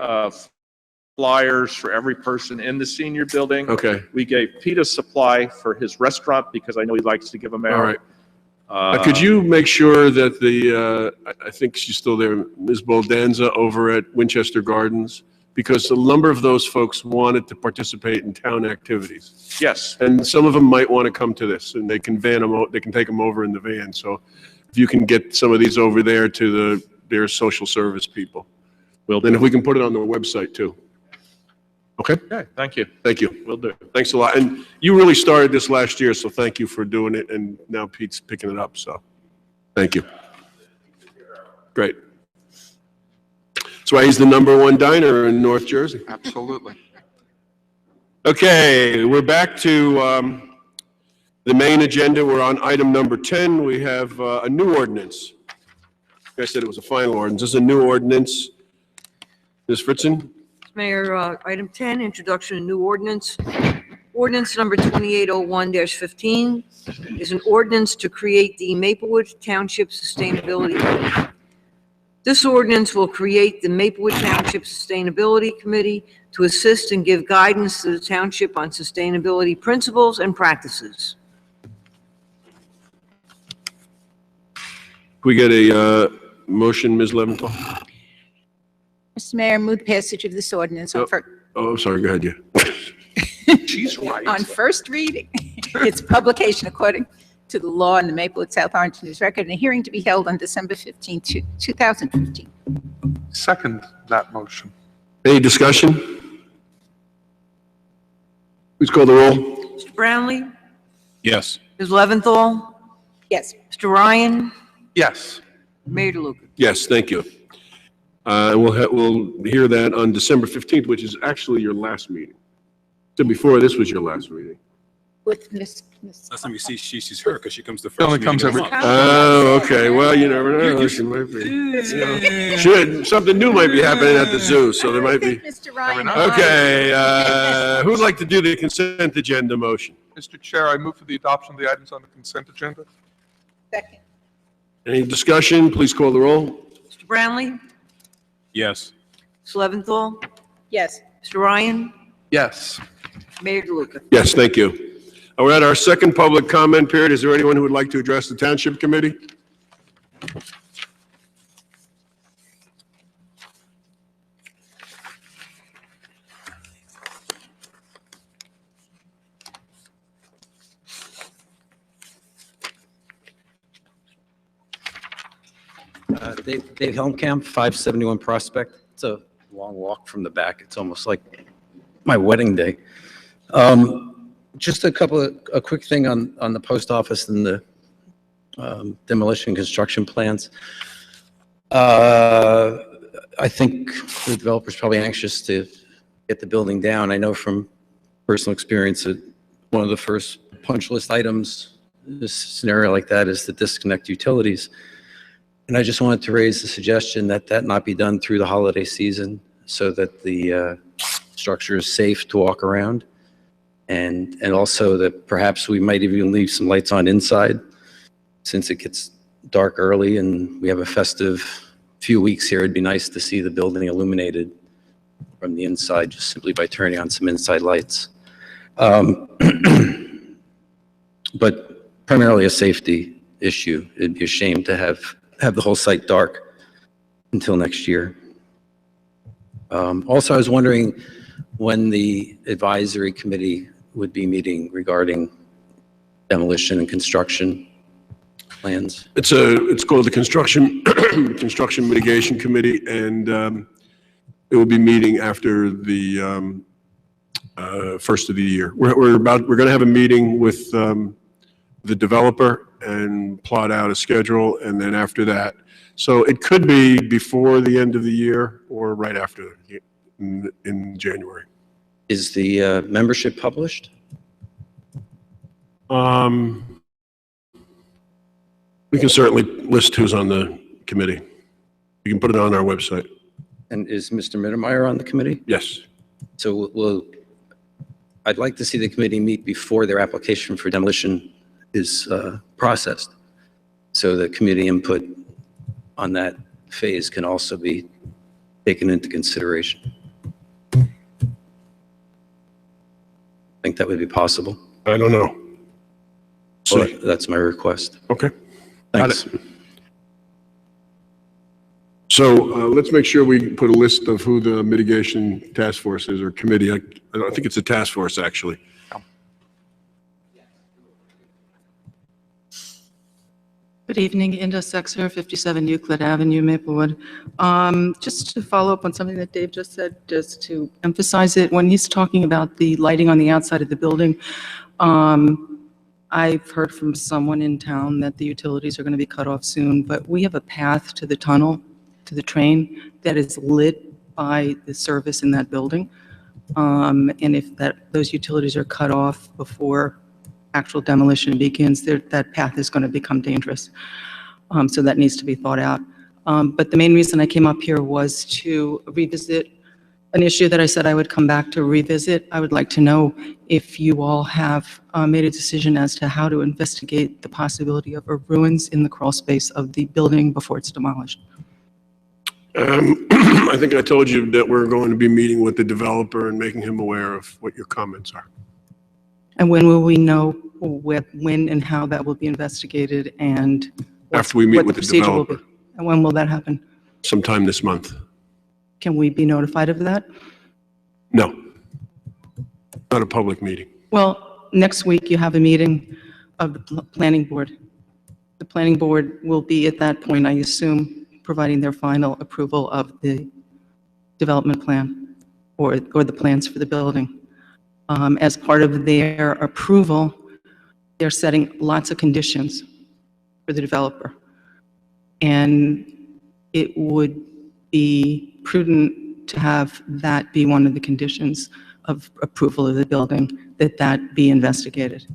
flyers for every person in the senior building. Okay, We gave Pete a supply for his restaurant because I know he likes to give them out. all right. Could you make sure that I think she's still there, Ms. Boldanza over at Winchester Gardens? Because a number of those folks wanted to participate in town activities. Yes, And some of them might want to come to this, and they can they can take them over in the van. So if you can get some of these over there to their social service people. Then if we can put it on the website too. Okay? okay, thank you. Thank you. Will do. Thanks a lot. And you really started this last year, so thank you for doing it, and now Pete's picking it up, so thank you. Great. That's why he's the #1 diner in North Jersey. Absolutely. Okay, we're back to the main agenda. We're on item number 10. We have a new ordinance. I said it was a final ordinance. This is a new ordinance. Ms. Fritzen? Mayor, item 10, introduction of new ordinance. Ordinance number 2801-15 is an ordinance to create the Maplewood Township Sustainability Committee. This ordinance will create the Maplewood Township Sustainability Committee to assist and give guidance to the township on sustainability principles and practices. Can we get a motion, Ms. Leventhal? Mr. Mayor, move the passage of this ordinance on Oh, I'm sorry, go ahead, yeah. She's right. on first reading. Its publication according to the law in the Maplewood South Orange News Record, and a hearing to be held on December 15, 2015. Second that motion. Any discussion? Please call the roll. Mr. Brownlee, Yes. Ms. Leventhal, Yes. Mr. Ryan, Yes. Mayor DeLuca. Yes, thank you. And we'll hear that on December 15th, which is actually your last meeting. So before this was your last meeting. With Ms. Last time you see she's her because she comes the She first only meeting comes of the every- month. Oh, okay, well, you never know. She might be, something new might be happening at the zoo, so there might be. Mr. Ryan. Okay, who'd like to do the consent agenda motion? Mr. Chair, I move for the adoption of the items on the consent agenda. Second. Any discussion? Please call the roll. Mr. Brownlee? Yes. Ms. Leventhal? Yes. Mr. Ryan? Yes. Mayor DeLuca? Yes, thank you. We're at our second public comment period. Is there anyone who would like to address the Township Committee? Dave Helmkamp, 571 Prospect. It's a long walk from the back. It's almost like my wedding day. Just a quick thing on the post office and the demolition construction plans. I think the developer's probably anxious to get the building down. I know from personal experience that one of the first punch list items in a scenario like that is to disconnect utilities. And I just wanted to raise the suggestion that that not be done through the holiday season so that the structure is safe to walk around. And also that perhaps we might even leave some lights on inside since it gets dark early and we have a festive few weeks here. It'd be nice to see the building illuminated from the inside just simply by turning on some inside lights. But primarily a safety issue. It'd be a shame to have the whole site dark until next year. Also, I was wondering when the advisory committee would be meeting regarding demolition and construction plans. It's called the Construction Mitigation Committee, and it will be meeting after the first of the year. We're going to have a meeting with the developer and plot out a schedule, and then after that. So it could be before the end of the year or right after in January. Is the membership published? We can certainly list who's on the committee. You can put it on our website. And is Mr. Mittermeier on the committee? Yes. So I'd like to see the committee meet before their application for demolition is processed. So the committee input on that phase can also be taken into consideration. Think that would be possible? I don't know. Well, that's my request. Okay. Thanks. Got it. So let's make sure we put a list of who the mitigation task force is or committee. I think it's a task force, actually. Good evening, Inda Sexer, 57 Euclid Avenue, Maplewood. Just to follow up on something that Dave just said, just to emphasize it, when he's talking about the lighting on the outside of the building, I've heard from someone in town that the utilities are going to be cut off soon, but we have a path to the tunnel, to the train, that is lit by the service in that building. And if those utilities are cut off before actual demolition begins, that path is going to become dangerous. So that needs to be thought out. But the main reason I came up here was to revisit an issue that I said I would come back to revisit. I would like to know if you all have made a decision as to how to investigate the possibility of ruins in the crawl space of the building before it's demolished. I think I told you that we're going to be meeting with the developer and making him aware of what your comments are. And when will we know when and how that will be investigated and After we meet what with the the procedure will developer. be? And when will that happen? Sometime this month. Can we be notified of that? No. Not a public meeting. Well, next week you have a meeting of the planning board. The planning board will be at that point, I assume, providing their final approval of the development plan or the plans for the building. As part of their approval, they're setting lots of conditions for the developer. And it would be prudent to have that be one of the conditions of approval of the building, that be investigated.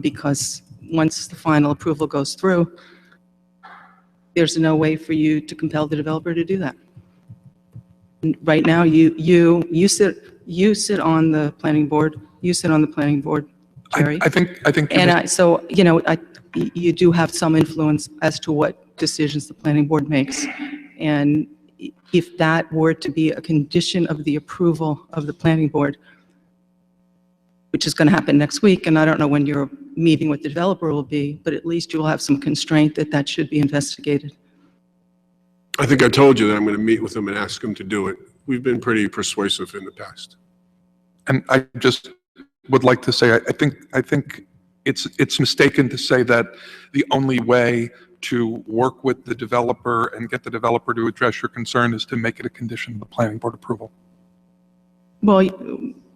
Because once the final approval goes through, there's no way for you to compel the developer to do that. And right now, you sit on the planning board. You sit on the planning board, Jerry. I think. And so, you do have some influence as to what decisions the planning board makes. And if that were to be a condition of the approval of the planning board, which is going to happen next week, and I don't know when your meeting with the developer will be, but at least you will have some constraint that that should be investigated. I think I told you that I'm going to meet with them and ask them to do it. We've been pretty persuasive in the past. And I just would like to say, I think it's mistaken to say that the only way to work with the developer and get the developer to address your concern is to make it a condition of the planning board approval. Well,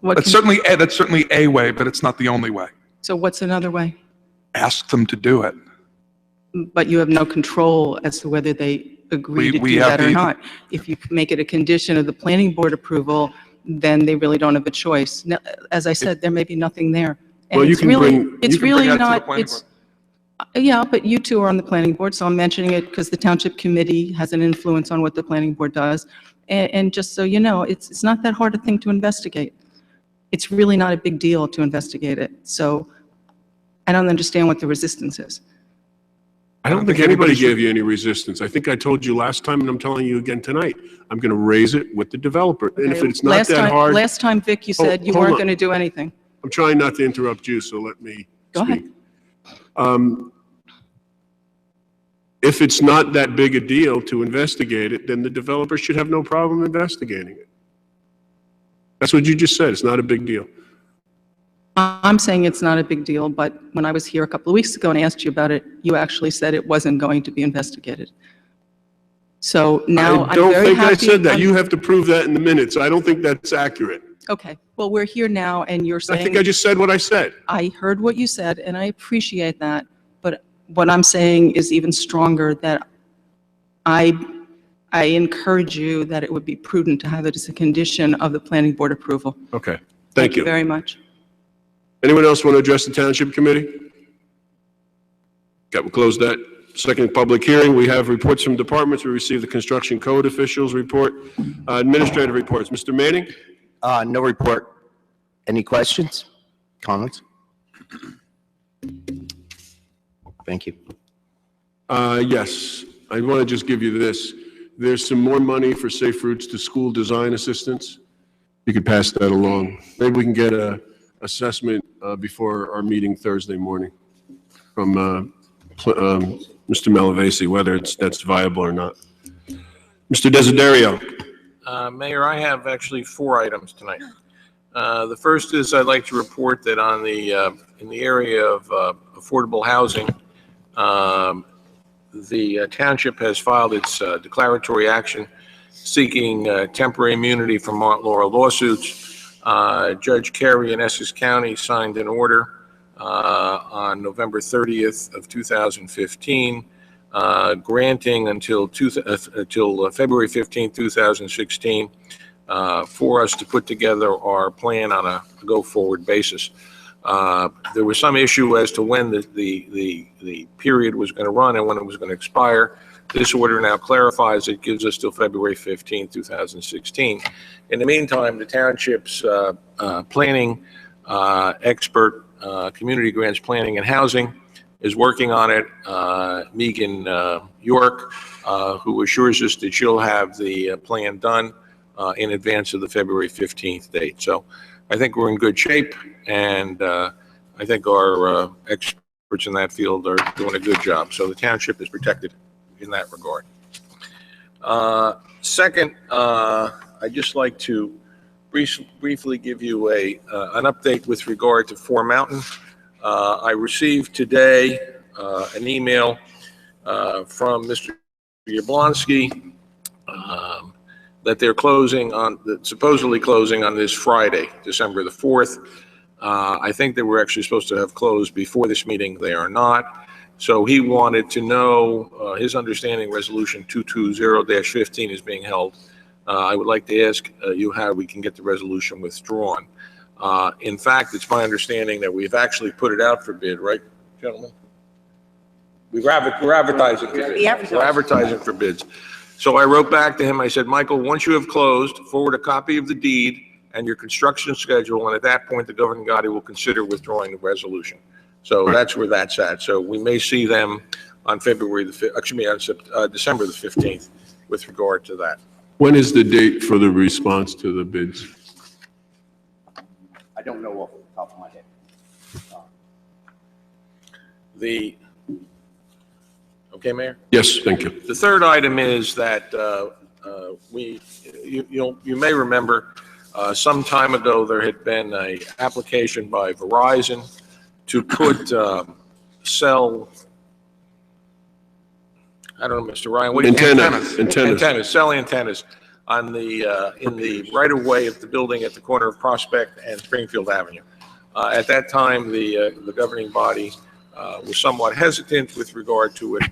That's certainly a way, but it's not the only way. so what's another way? Ask them to do it. But you have no control as to whether they agree to We do have that or the- not. If you make it a condition of the planning board approval, then they really don't have a choice. Now, as I said, there may be nothing there. And Well, you it's can really- bring- It's you can really bring that to the not, planning it's, yeah, but you two are on the planning board, so I'm mentioning it because the township committee has an influence on what the planning board does. And just so you know, it's not that hard a thing to investigate. It's really not a big deal to investigate it. So I don't understand what the resistance is. I don't think anybody gave you any resistance. I think I told you last time, and I'm telling you again tonight, I'm going to raise it with the developer. And if Okay, it's not that hard, Last time, Vic, you said you hold weren't on. going to do anything. I'm trying not to interrupt you, so let me Go ahead. speak. If it's not that big a deal to investigate it, then the developer should have no problem investigating it. That's what you just said. It's not a big deal. I'm saying it's not a big deal, but when I was here a couple of weeks ago and asked you about it, you actually said it wasn't going to be investigated. So now I I'm don't very think I happy. said that. You have to prove that in the minutes. I don't think that's accurate. Okay, well, we're here now and you're I think I saying, just said what I said. I heard what you said and I appreciate that, but what I'm saying is even stronger, that I encourage you that it would be prudent to have it as a condition of the planning board approval. Okay, thank you. Very much. Anyone else want to address the Township Committee? Okay, we'll close that. Second public hearing, we have reports from departments. We received the construction code officials report, administrative reports. Mr. Manning? No report. Any questions, comments? Thank you. Yes, I want to just give you this. There's some more money for Safe Routes to School design assistance. You could pass that along. Maybe we can get a assessment before our meeting Thursday morning from Mr. Malavasi, whether that's viable or not. Mr. Desiderio. Mayor, I have actually 4 items tonight. The first is I'd like to report that on the in the area of affordable housing, the township has filed its declaratory action seeking temporary immunity from Mount Laurel lawsuits. Judge Carey in Essex County signed an order on November 30th of 2015, granting until February 15th, 2016, for us to put together our plan on a go-forward basis. There was some issue as to when the period was going to run and when it was going to expire. This order now clarifies it, gives us till February 15, 2016. In the meantime, the township's planning expert, Community Grants Planning and Housing, is working on it. Megan York, who assures us that she'll have the plan done in advance of the February 15th date. So I think we're in good shape, and I think our experts in that field are doing a good job. So the township is protected in that regard. Second, I'd just like to briefly give you an update with regard to Four Mountain. I received today an email from Mr. Yablonsky that they're supposedly closing on this Friday, December the 4th. I think they were actually supposed to have closed before this meeting. They are not. So he wanted to know his understanding resolution 220-15 is being held. I would like to ask you how we can get the resolution withdrawn. In fact, it's my understanding that we've actually put it out for bid, right, gentlemen? We're advertising for bids. We're advertising for bids. So I wrote back to him. I said, Michael, once you have closed, forward a copy of the deed and your construction schedule, and at that point, the governing body will consider withdrawing the resolution. So that's where that's at. So we may see them on February the 5th, excuse me, on December the 15th with regard to that. When is the date for the response to the bids? I don't know off the top of my head. Okay, Mayor? Yes, thank you. The third item is that you may remember some time ago there had been an application by Verizon to put sell, I don't know, Mr. Ryan, what do you Antennas. Sell antennas on the in the right of way of the building at the corner of Prospect and Springfield Avenue. At that time, the governing body was somewhat hesitant with regard to it.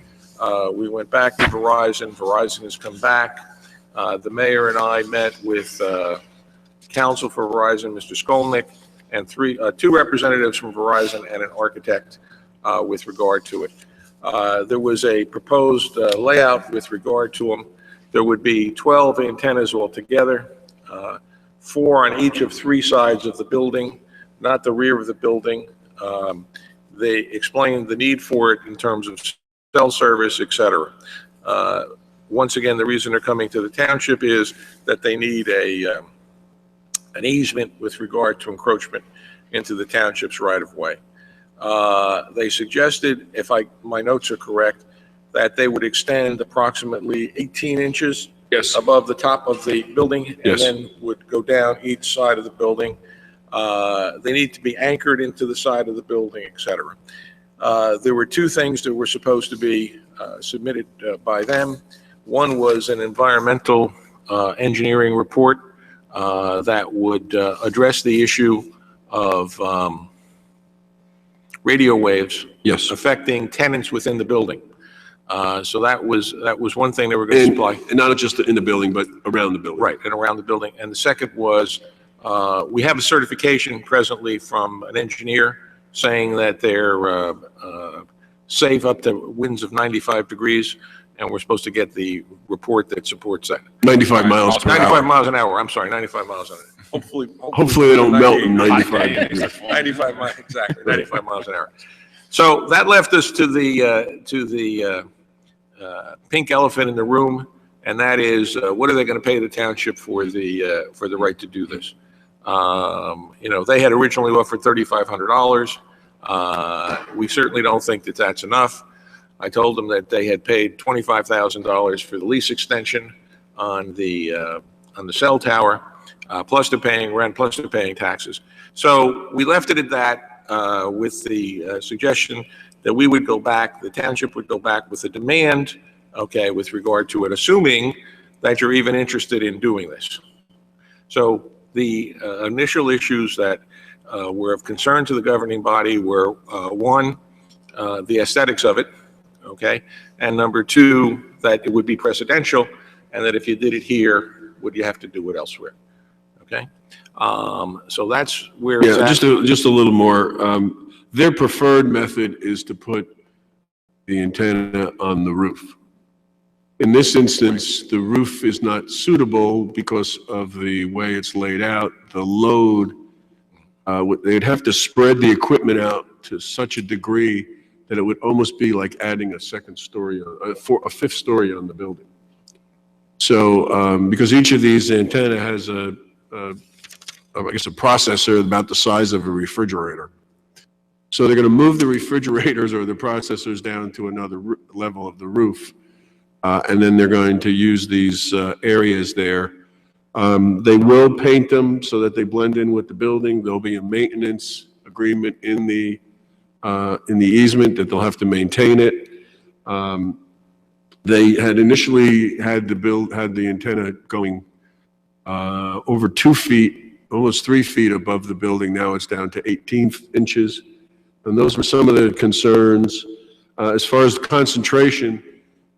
We went back to Verizon. Verizon has come back. The mayor and I met with counsel for Verizon, Mr. Skolnick, and two representatives from Verizon and an architect with regard to it. There was a proposed layout with regard to them. There would be 12 antennas altogether, 4 on each of 3 sides of the building, not the rear of the building. They explained the need for it in terms of cell service, et cetera. Once again, the reason they're coming to the township is that they need an easement with regard to encroachment into the township's right-of-way. They suggested, if my notes are correct, that they would extend approximately 18 inches above the top of the building and then would go down each side of the building. They need to be anchored into the side of the building, et cetera. There were 2 things that were supposed to be submitted by them. One was an environmental engineering report that would address the issue of radio waves affecting tenants within the building. So that was one thing they were going to supply. And not just in the building, but around the building. Right, and around the building. And the second was, we have a certification presently from an engineer saying that they're safe up to winds of 95 degrees, and we're supposed to get the report that supports that. 95 miles per hour. 95 miles an hour, I'm sorry, 95 miles an hour. Hopefully they don't melt in 95 degrees. 95 miles, exactly, 95 miles an hour. So that left us to the pink elephant in the room, and that is, what are they going to pay the township for the right to do this? They had originally offered $3,500. We certainly don't think that that's enough. I told them that they had paid $25,000 for the lease extension on the cell tower, plus they're paying rent, plus they're paying taxes. So we left it at that with the suggestion that we would go back, the township would go back with a demand, okay, with regard to it, assuming that you're even interested in doing this. So the initial issues that were of concern to the governing body were, one, the aesthetics of it, okay, and number 2, that it would be precedential, and that if you did it here, would you have to do it elsewhere, okay? So that's where it's at. Just a little more. Their preferred method is to put the antenna on the roof. In this instance, the roof is not suitable because of the way it's laid out. The load, they'd have to spread the equipment out to such a degree that it would almost be like adding a second story, a fifth story on the building. So, because each of these antenna has I guess a processor about the size of a refrigerator. So they're going to move the refrigerators or the processors down to another level of the roof. And then they're going to use these areas there. They will paint them so that they blend in with the building. There'll be a maintenance agreement in the easement that they'll have to maintain it. They had initially had the antenna going over 2 feet, almost 3 feet above the building. Now it's down to 18 inches. And those were some of the concerns. As far as concentration,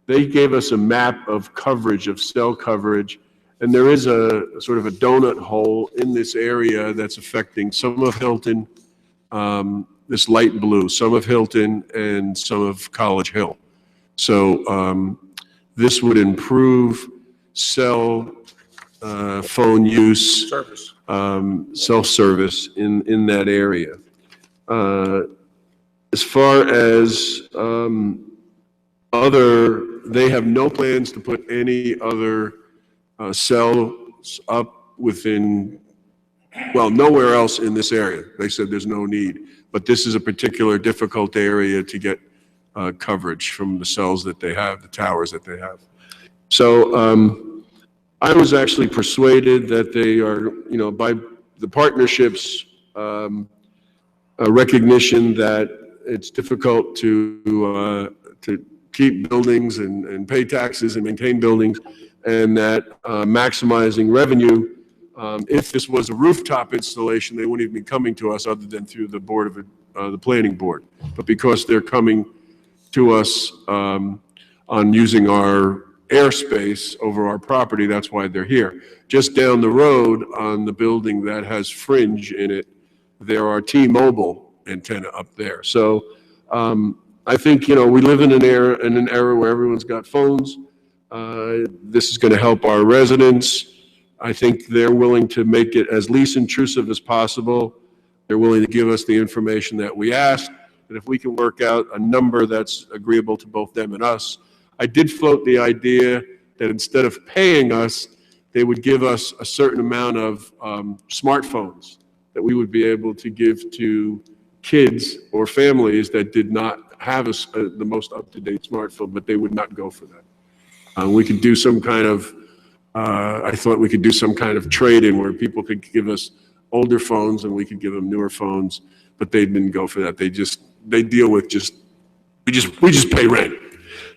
they gave us a map of coverage, of cell coverage, and there is a sort of a donut hole in this area that's affecting some of Hilton, this light blue, some of Hilton, and some of College Hill. So this would improve cell phone use, self-service in that area. As far as they have no plans to put any other cells up within, well, nowhere else in this area. They said there's no need, but this is a particular difficult area to get coverage from the cells that they have, the towers that they have. So I was actually persuaded that they are, by the partnership's recognition that it's difficult to keep buildings and pay taxes and maintain buildings, and that maximizing revenue, if this was a rooftop installation, they wouldn't even be coming to us other than through the the planning board. But because they're coming to us on using our airspace over our property, that's why they're here. Just down the road on the building that has fringe in it, there are T-Mobile antenna up there. So I think, we live in an era where everyone's got phones. This is going to help our residents. I think they're willing to make it as least intrusive as possible. They're willing to give us the information that we asked. And if we can work out a number that's agreeable to both them and us, I did float the idea that instead of paying us, they would give us a certain amount of smartphones that we would be able to give to kids or families that did not have the most up-to-date smartphone, but they would not go for that. We could do some kind of, I thought we could do some kind of trade-in where people could give us older phones and we could give them newer phones, but they didn't go for that. They deal with we just pay rent.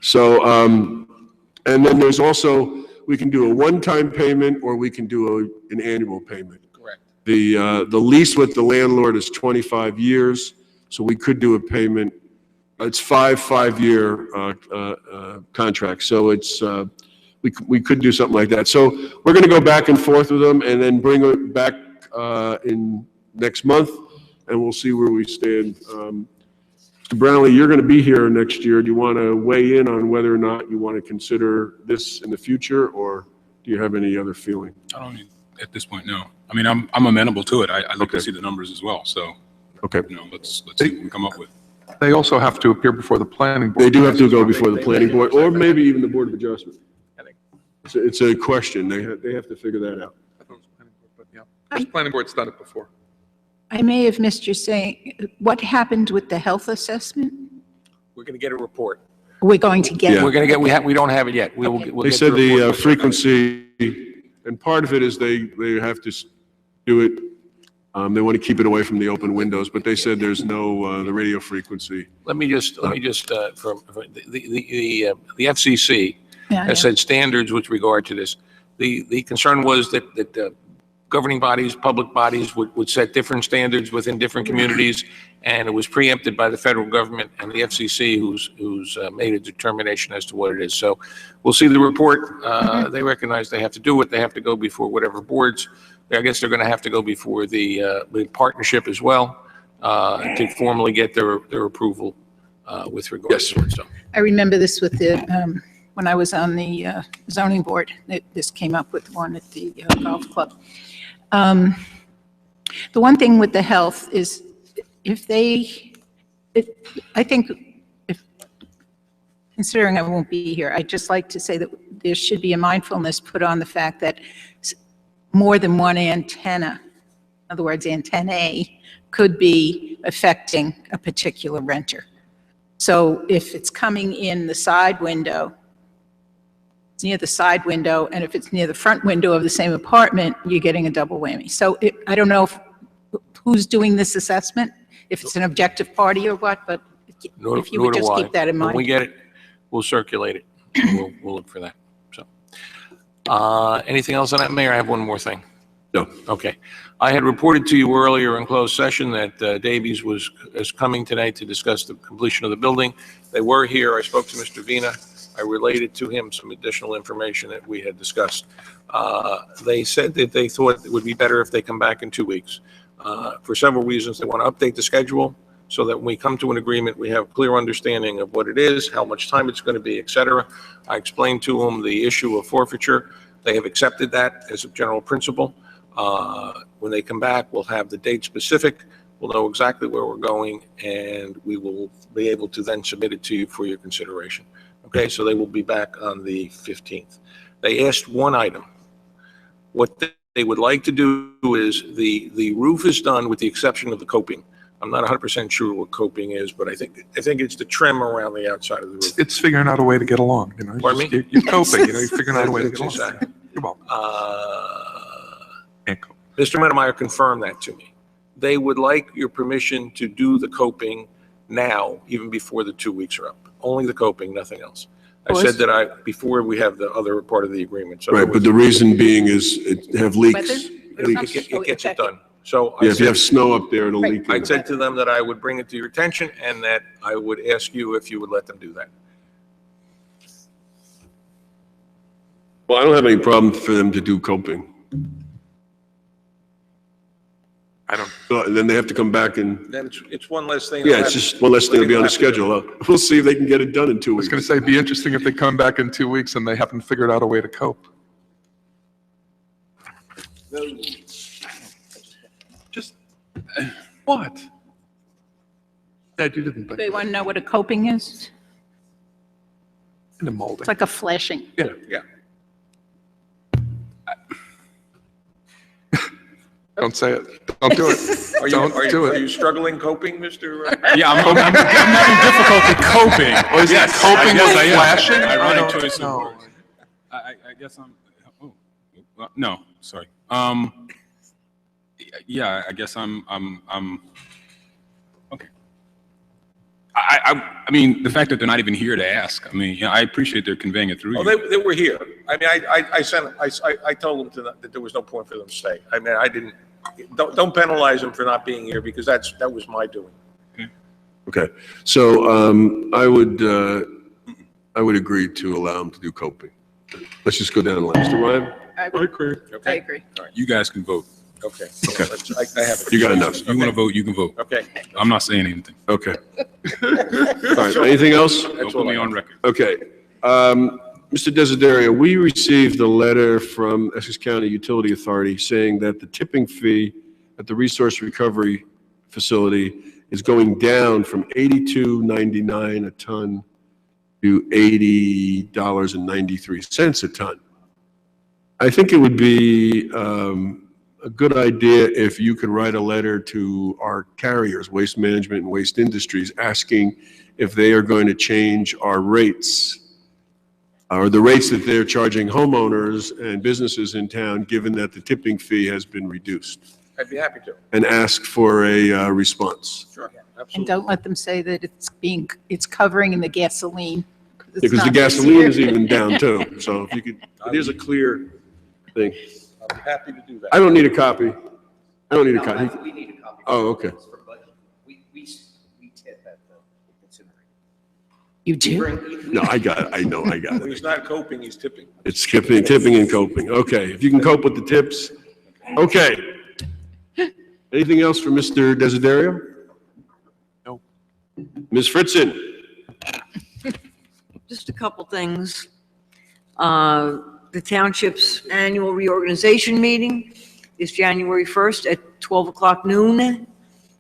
So, and then there's also, we can do a one-time payment or we can do an annual payment. Correct. The lease with the landlord is 25 years, so we could do a payment. It's five-year contracts, so it's we could do something like that. So we're going to go back and forth with them and then bring it back in next month, and we'll see where we stand. Mr. Brownlee, you're going to be here next year. Do you want to weigh in on whether or not you want to consider this in the future, or do you have any other feeling? I don't need, at this point, no. I mean, I'm amenable to it. I'd like to see the numbers as well. So, okay, let's see what we come up with. They also have to appear before the planning board. They do have to go before the planning board, or maybe even the Board of Adjustment. It's a question. They have to figure that out. I thought it was planning board, but yeah. The planning board's done it before. I may have missed you saying, what happened with the health assessment? We're going to get a report. We're going to get. Yeah. We're going to get, we don't have it yet. We'll They get said the report. frequency, and part of it is they have to do it, they want to keep it away from the open windows, but they said there's no, the radio frequency. Let me just, from the FCC has said standards with regard to this. The concern was that governing bodies, public bodies would set different standards within different communities, and it was preempted by the federal government and the FCC, who's made a determination as to what it is. So we'll see the report. They recognize they have to do it. They have to go before whatever boards. I guess they're going to have to go before the partnership as well to formally get their approval with regard to it. So I remember this with the, when I was on the zoning board, this came up with one at the golf club. The one thing with the health is I think considering I won't be here, I'd just like to say that there should be a mindfulness put on the fact that more than one antenna, in other words, antennae, could be affecting a particular renter. So if it's coming in the side window, it's near the side window, and if it's near the front window of the same apartment, you're getting a double whammy. So I don't know who's doing this assessment, if it's an objective party or what, but if you would just keep that in mind. When we get it, we'll circulate it. We'll look for that. So, anything else on that, Mayor? I have one more thing. No. Okay. I had reported to you earlier in closed session that Davies is coming today to discuss the completion of the building. They were here. I spoke to Mr. Vina. I related to him some additional information that we had discussed. They said that they thought it would be better if they come back in 2 weeks. For several reasons, they want to update the schedule so that when we come to an agreement, we have clear understanding of what it is, how much time it's going to be, et cetera. I explained to them the issue of forfeiture. They have accepted that as a general principle. When they come back, we'll have the date specific. We'll know exactly where we're going, and we will be able to then submit it to you for your consideration. Okay, so they will be back on the 15th. They asked one item. What they would like to do is the roof is done with the exception of the coping. I'm not 100% sure what coping is, but I think it's the trim around the outside of the roof. It's figuring out a way to get along, you know. Pardon me? You're coping, you know, you're figuring out a way to get along. Exactly. You're welcome. And cope. Mr. Medemeyer confirmed that to me. They would like your permission to do the coping now, even before the 2 weeks are up. Only the coping, nothing else. I said that before we have the other part of the agreement. So Right, but the reason being is it have leaks. it gets it done. So Yeah, if you have snow up there, it'll leak. I said to them that I would bring it to your attention and that I would ask you if you would let them do that. Well, I don't have any problem for them to do coping. I don't. So then they have to come back and, Then it's one less thing. yeah, it's just one less thing to be on the schedule. We'll see if they can get it done in 2 I was weeks. going to say, it'd be interesting if they come back in 2 weeks and they haven't figured out a way to cope. Just, what? Dad, you didn't think. They want to know what a coping is? In the molding. It's like a flashing. Yeah. Yeah. Don't say it. Don't do it. Don't do Are it. you struggling coping, Mr.? Yeah, I'm having difficulty coping. Oh, is it Yes, coping I guess with I am. flashing? I I run don't choice of know. words. I guess I'm, no, sorry. Yeah, I guess I'm, okay. I mean, the fact that they're not even here to ask, I mean, I appreciate they're conveying it through Oh, you. they were here. I mean, I told them that there was no point for them to stay. I mean, I didn't, don't penalize them for not being here because that was my doing. Okay, so I would agree to allow them to do coping. Let's just go down the line. Mr. Ryan? I agree. Okay? I agree. You guys can vote. Okay. Okay. I have it. You got enough. You want to vote, you can vote. Okay. I'm not saying anything. Okay. All right, anything else? Don't put me on record. Okay. Mr. Desiderio, we received a letter from Essex County Utility Authority saying that the tipping fee at the Resource Recovery Facility is going down from $82.99 a ton to $80.93 a ton. I think it would be a good idea if you could write a letter to our carriers, Waste Management and Waste Industries, asking if they are going to change our rates or the rates that they're charging homeowners and businesses in town, given that the tipping fee has been reduced, I'd be happy to. and ask for a response. Sure, And absolutely. don't let them say that it's covering in the gasoline. It's Because the not this gasoline year. is even down too. So if you could, here's a clear thing. I'm happy to do that. I don't need a copy. I don't need a copy. We need a copy. Oh, okay. For budget. We tip at the incinerator. You do? No, I got it. I know, I got When it. he's not coping, he's tipping. It's tipping and coping. Okay, if you can cope with the tips. Okay. Anything else for Mr. Desiderio? No. Ms. Fritzen? Just a couple things. The township's annual reorganization meeting is January 1st at 12 o'clock noon,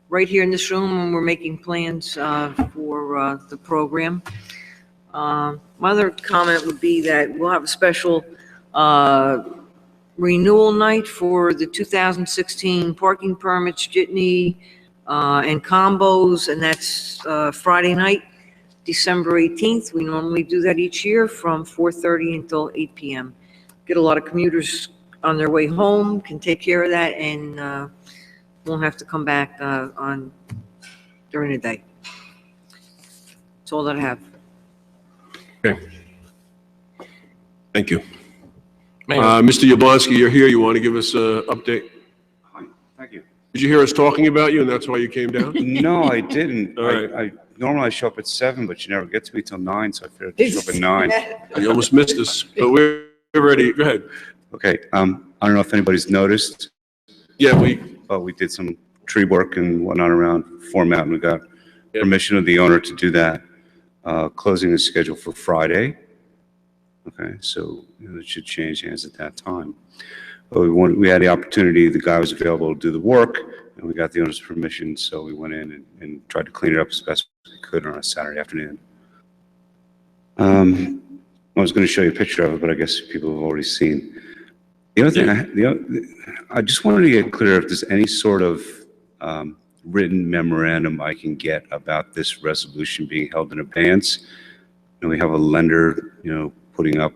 right here in this room, and we're making plans for the program. My other comment would be that we'll have a special renewal night for the 2016 parking permits, jitney, and combos, and that's Friday night, December 18th. We normally do that each year from 4:30 until 8 p.m. Get a lot of commuters on their way home, can take care of that, and won't have to come back during the day. That's all that I have. Okay. Thank you. Mr. Yablonsky, you're here. You want to give us an update? Thank you. Did you hear us talking about you and that's why you came down? No, I didn't. All right. I normally I show up at 7, but you never get to me till 9, so I figured I'd show up at 9. You almost missed us, but we're ready. Go ahead. Okay, I don't know if anybody's noticed, Yeah, but we did some tree work and whatnot around Fort Mountain. We got permission of the owner to do that. Closing is scheduled for Friday. Okay, so it should change hands at that time. But we had the opportunity, the guy was available to do the work, and we got the owner's permission, so we went in and tried to clean it up as best we could on a Saturday afternoon. I was going to show you a picture of it, but I guess people have already seen. The other thing, I just wanted to get clear if there's any sort of written memorandum I can get about this resolution being held in abeyance. And we have a lender, putting up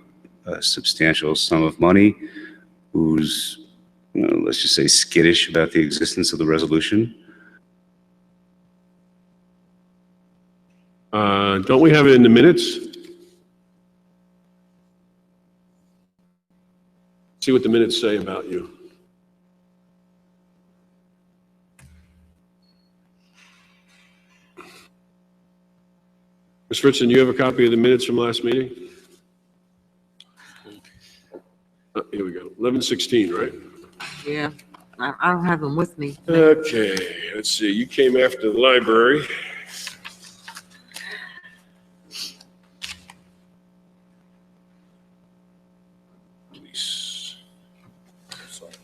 a substantial sum of money who's, let's just say, skittish about the existence of the resolution. Don't we have it in the minutes? See what the minutes say about you. Ms. Fritzen, you have a copy of the minutes from last meeting? Here we go, 11:16, right? Yeah, I don't have them with me. Okay, let's see, you came after the library. Please.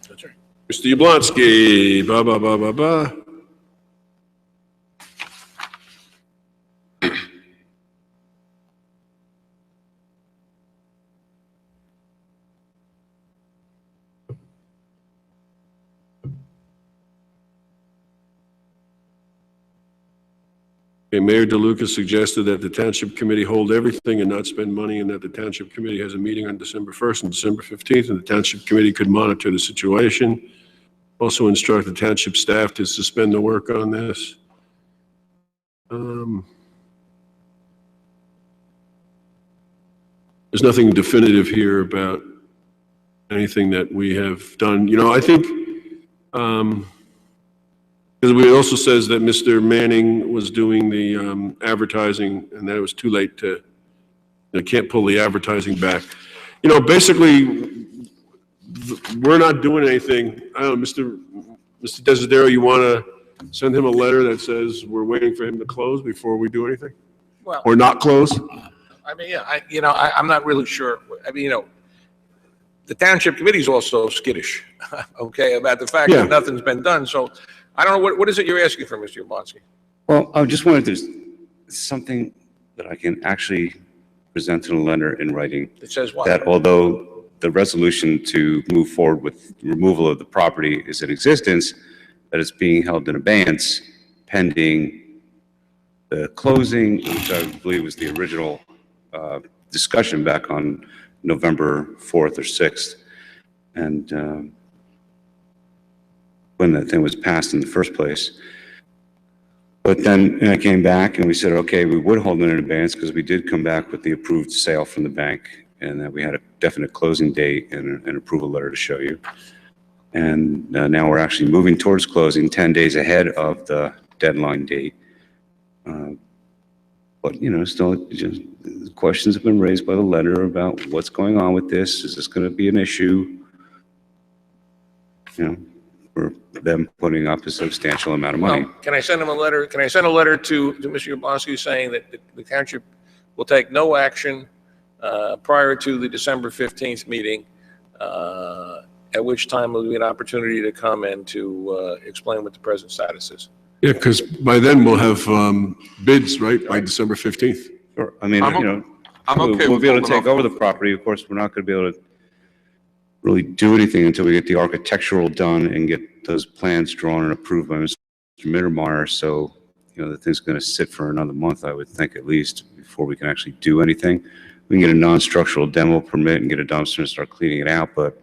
That's right. Mr. Yablonsky, blah, blah, blah, blah, blah. Okay, Mayor DeLuca suggested that the Township Committee hold everything and not spend money, and that the Township Committee has a meeting on December 1st and December 15th, and the Township Committee could monitor the situation. Also instruct the Township staff to suspend the work on this. There's nothing definitive here about anything that we have done. I think, because it also says that Mr. Manning was doing the advertising and that it was too late to, can't pull the advertising back. Basically, we're not doing anything. I don't know, Mr. Desiderio, you want to send him a letter that says we're waiting for him to close before we do anything? Well, Or not close? I mean, yeah, I'm not really sure. I mean, the Township Committee is also skittish, okay, about the fact that nothing's been done. So I don't know, what is it you're asking for, Mr. Yablonsky? Well, I just wanted to, something that I can actually present to the lender in writing. It says what? That although the resolution to move forward with removal of the property is in existence, that it's being held in abeyance pending the closing, which I believe was the original discussion back on November 4th or 6th. And when that thing was passed in the first place. But then I came back and we said, okay, we would hold it in advance because we did come back with the approved sale from the bank and that we had a definite closing date and an approval letter to show you. And now we're actually moving towards closing 10 days ahead of the deadline date. But, still, just questions have been raised by the lender about what's going on with this. Is this going to be an issue? For them putting up a substantial amount of money. Well, can I send him a letter? Can I send a letter to Mr. Yablonsky saying that the Township will take no action prior to the December 15th meeting, at which time will be an opportunity to come and to explain what the present status is? Yeah, because by then we'll have bids, right, by December 15th. Sure. I mean, I'm okay we'll with be able to holding take off. over the property. Of course, we're not going to be able to really do anything until we get the architectural done and get those plans drawn and approved by Mr. Mittermeier. So, the thing's going to sit for another month, I would think, at least, before we can actually do anything. We can get a non-structural demo permit and get a dumpster and start cleaning it out, but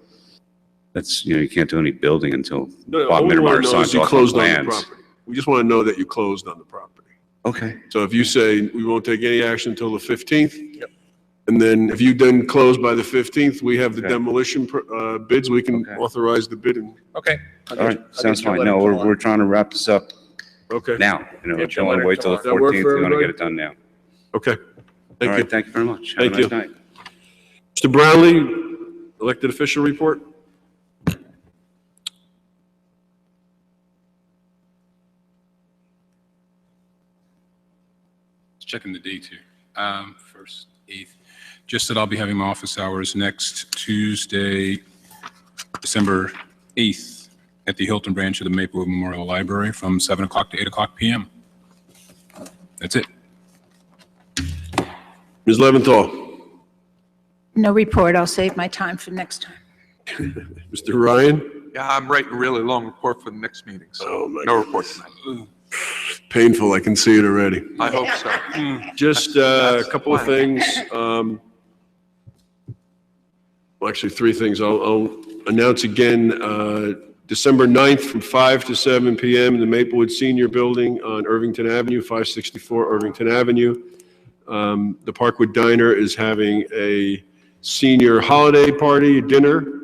that's, you can't do any building until Bob All we want Mittermeier to know is signs you off on closed on the plans. property. We just want to know that you closed on the property. Okay. So if you say we won't take any action until the 15th, Yep. and then if you then close by the 15th, we have the Okay. demolition bids, we can Okay. authorize the bid. And Okay. All right, sounds fine. No, we're trying to wrap this up Okay, now. Get Don't your want to letter wait till the tomorrow. That work 14th. for We want to everybody? get it done now. okay. All Thank you. right, thank you very much. Have a Thank nice you. night. Mr. Brownlee, elected official report? Checking the dates here. First, 8th. Just that I'll be having my office hours next Tuesday, December 8th, at the Hilton branch of the Maplewood Memorial Library from 7 o'clock to 8 o'clock p.m. That's it. Ms. Leventhal? No report. I'll save my time for next time. Mr. Ryan? Yeah, I'm writing a really long report for the next meeting, so Oh, my no report tonight. Painful, I can see it already. I hope so. Just a couple of things. Well, actually, three things. I'll announce again, December 9th from 5 to 7 p.m. in the Maplewood Senior Building on Irvington Avenue, 564 Irvington Avenue. The Parkwood Diner is having a senior holiday party dinner.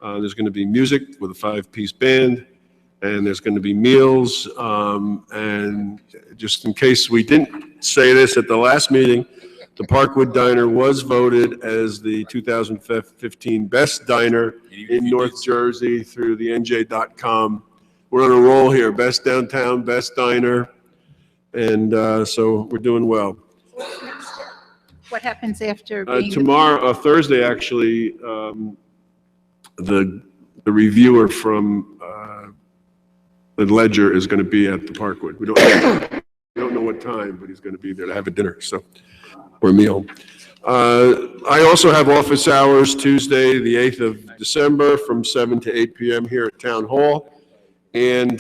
There's going to be music with a 5-piece band, and there's going to be meals. And just in case we didn't say this at the last meeting, the Parkwood Diner was voted as the 2015 Best Diner in North Jersey through the NJ.com. We're on a roll here, Best Downtown, Best Diner, and so we're doing well. What happens after being? Tomorrow, Thursday, actually, the reviewer from the Ledger is going to be at the Parkwood. We don't know what time, but he's going to be there to have a dinner, so, or a meal. I also have office hours Tuesday, the 8th of December, from 7 to 8 p.m. here at Town Hall. And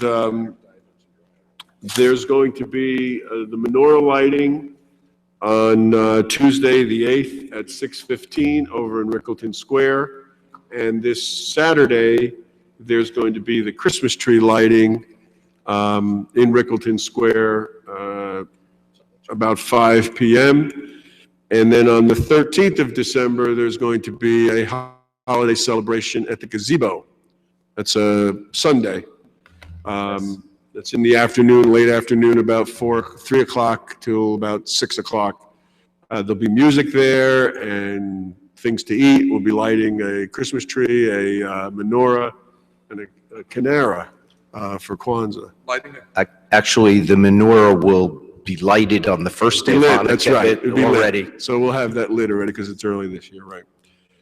there's going to be the menorah lighting on Tuesday, the 8th at 6:15 over in Rickleton Square. And this Saturday, there's going to be the Christmas tree lighting in Rickleton Square about 5 p.m. And then on the 13th of December, there's going to be a holiday celebration at the gazebo. That's a Sunday. That's in the afternoon, late afternoon, about 3 o'clock till about 6 o'clock. There'll be music there and things to eat. We'll be lighting a Christmas tree, a menorah, and a canara for Kwanzaa. Actually, the menorah will be lighted on the first day of Lit, Hanukkah. that's right. It'll be already. lit. So we'll have that lit already because it's early this year, right?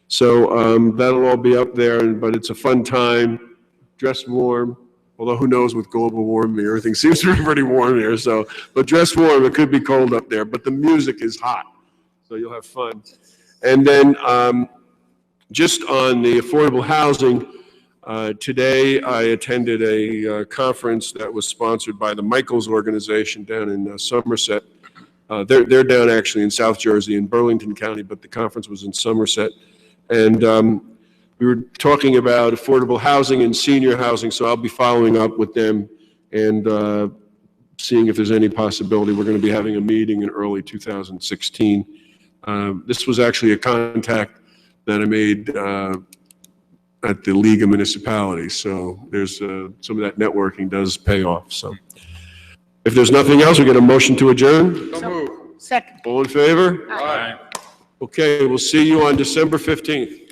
So that'll all be up there, but it's a fun time. Dress warm, although who knows with global warming, everything seems to be pretty warm here. So, but dress warm. It could be cold up there, but the music is hot, so you'll have fun. And then just on the affordable housing, today I attended a conference that was sponsored by the Michaels organization down in Somerset. They're down actually in South Jersey in Burlington County, but the conference was in Somerset. And we were talking about affordable housing and senior housing, so I'll be following up with them and seeing if there's any possibility. We're going to be having a meeting in early 2016. This was actually a contact that I made at the League of Municipalities, so there's some of that networking does pay off. So if there's nothing else, we get a motion to adjourn. Second. All in favor? Aye. Okay, we'll see you on December 15th.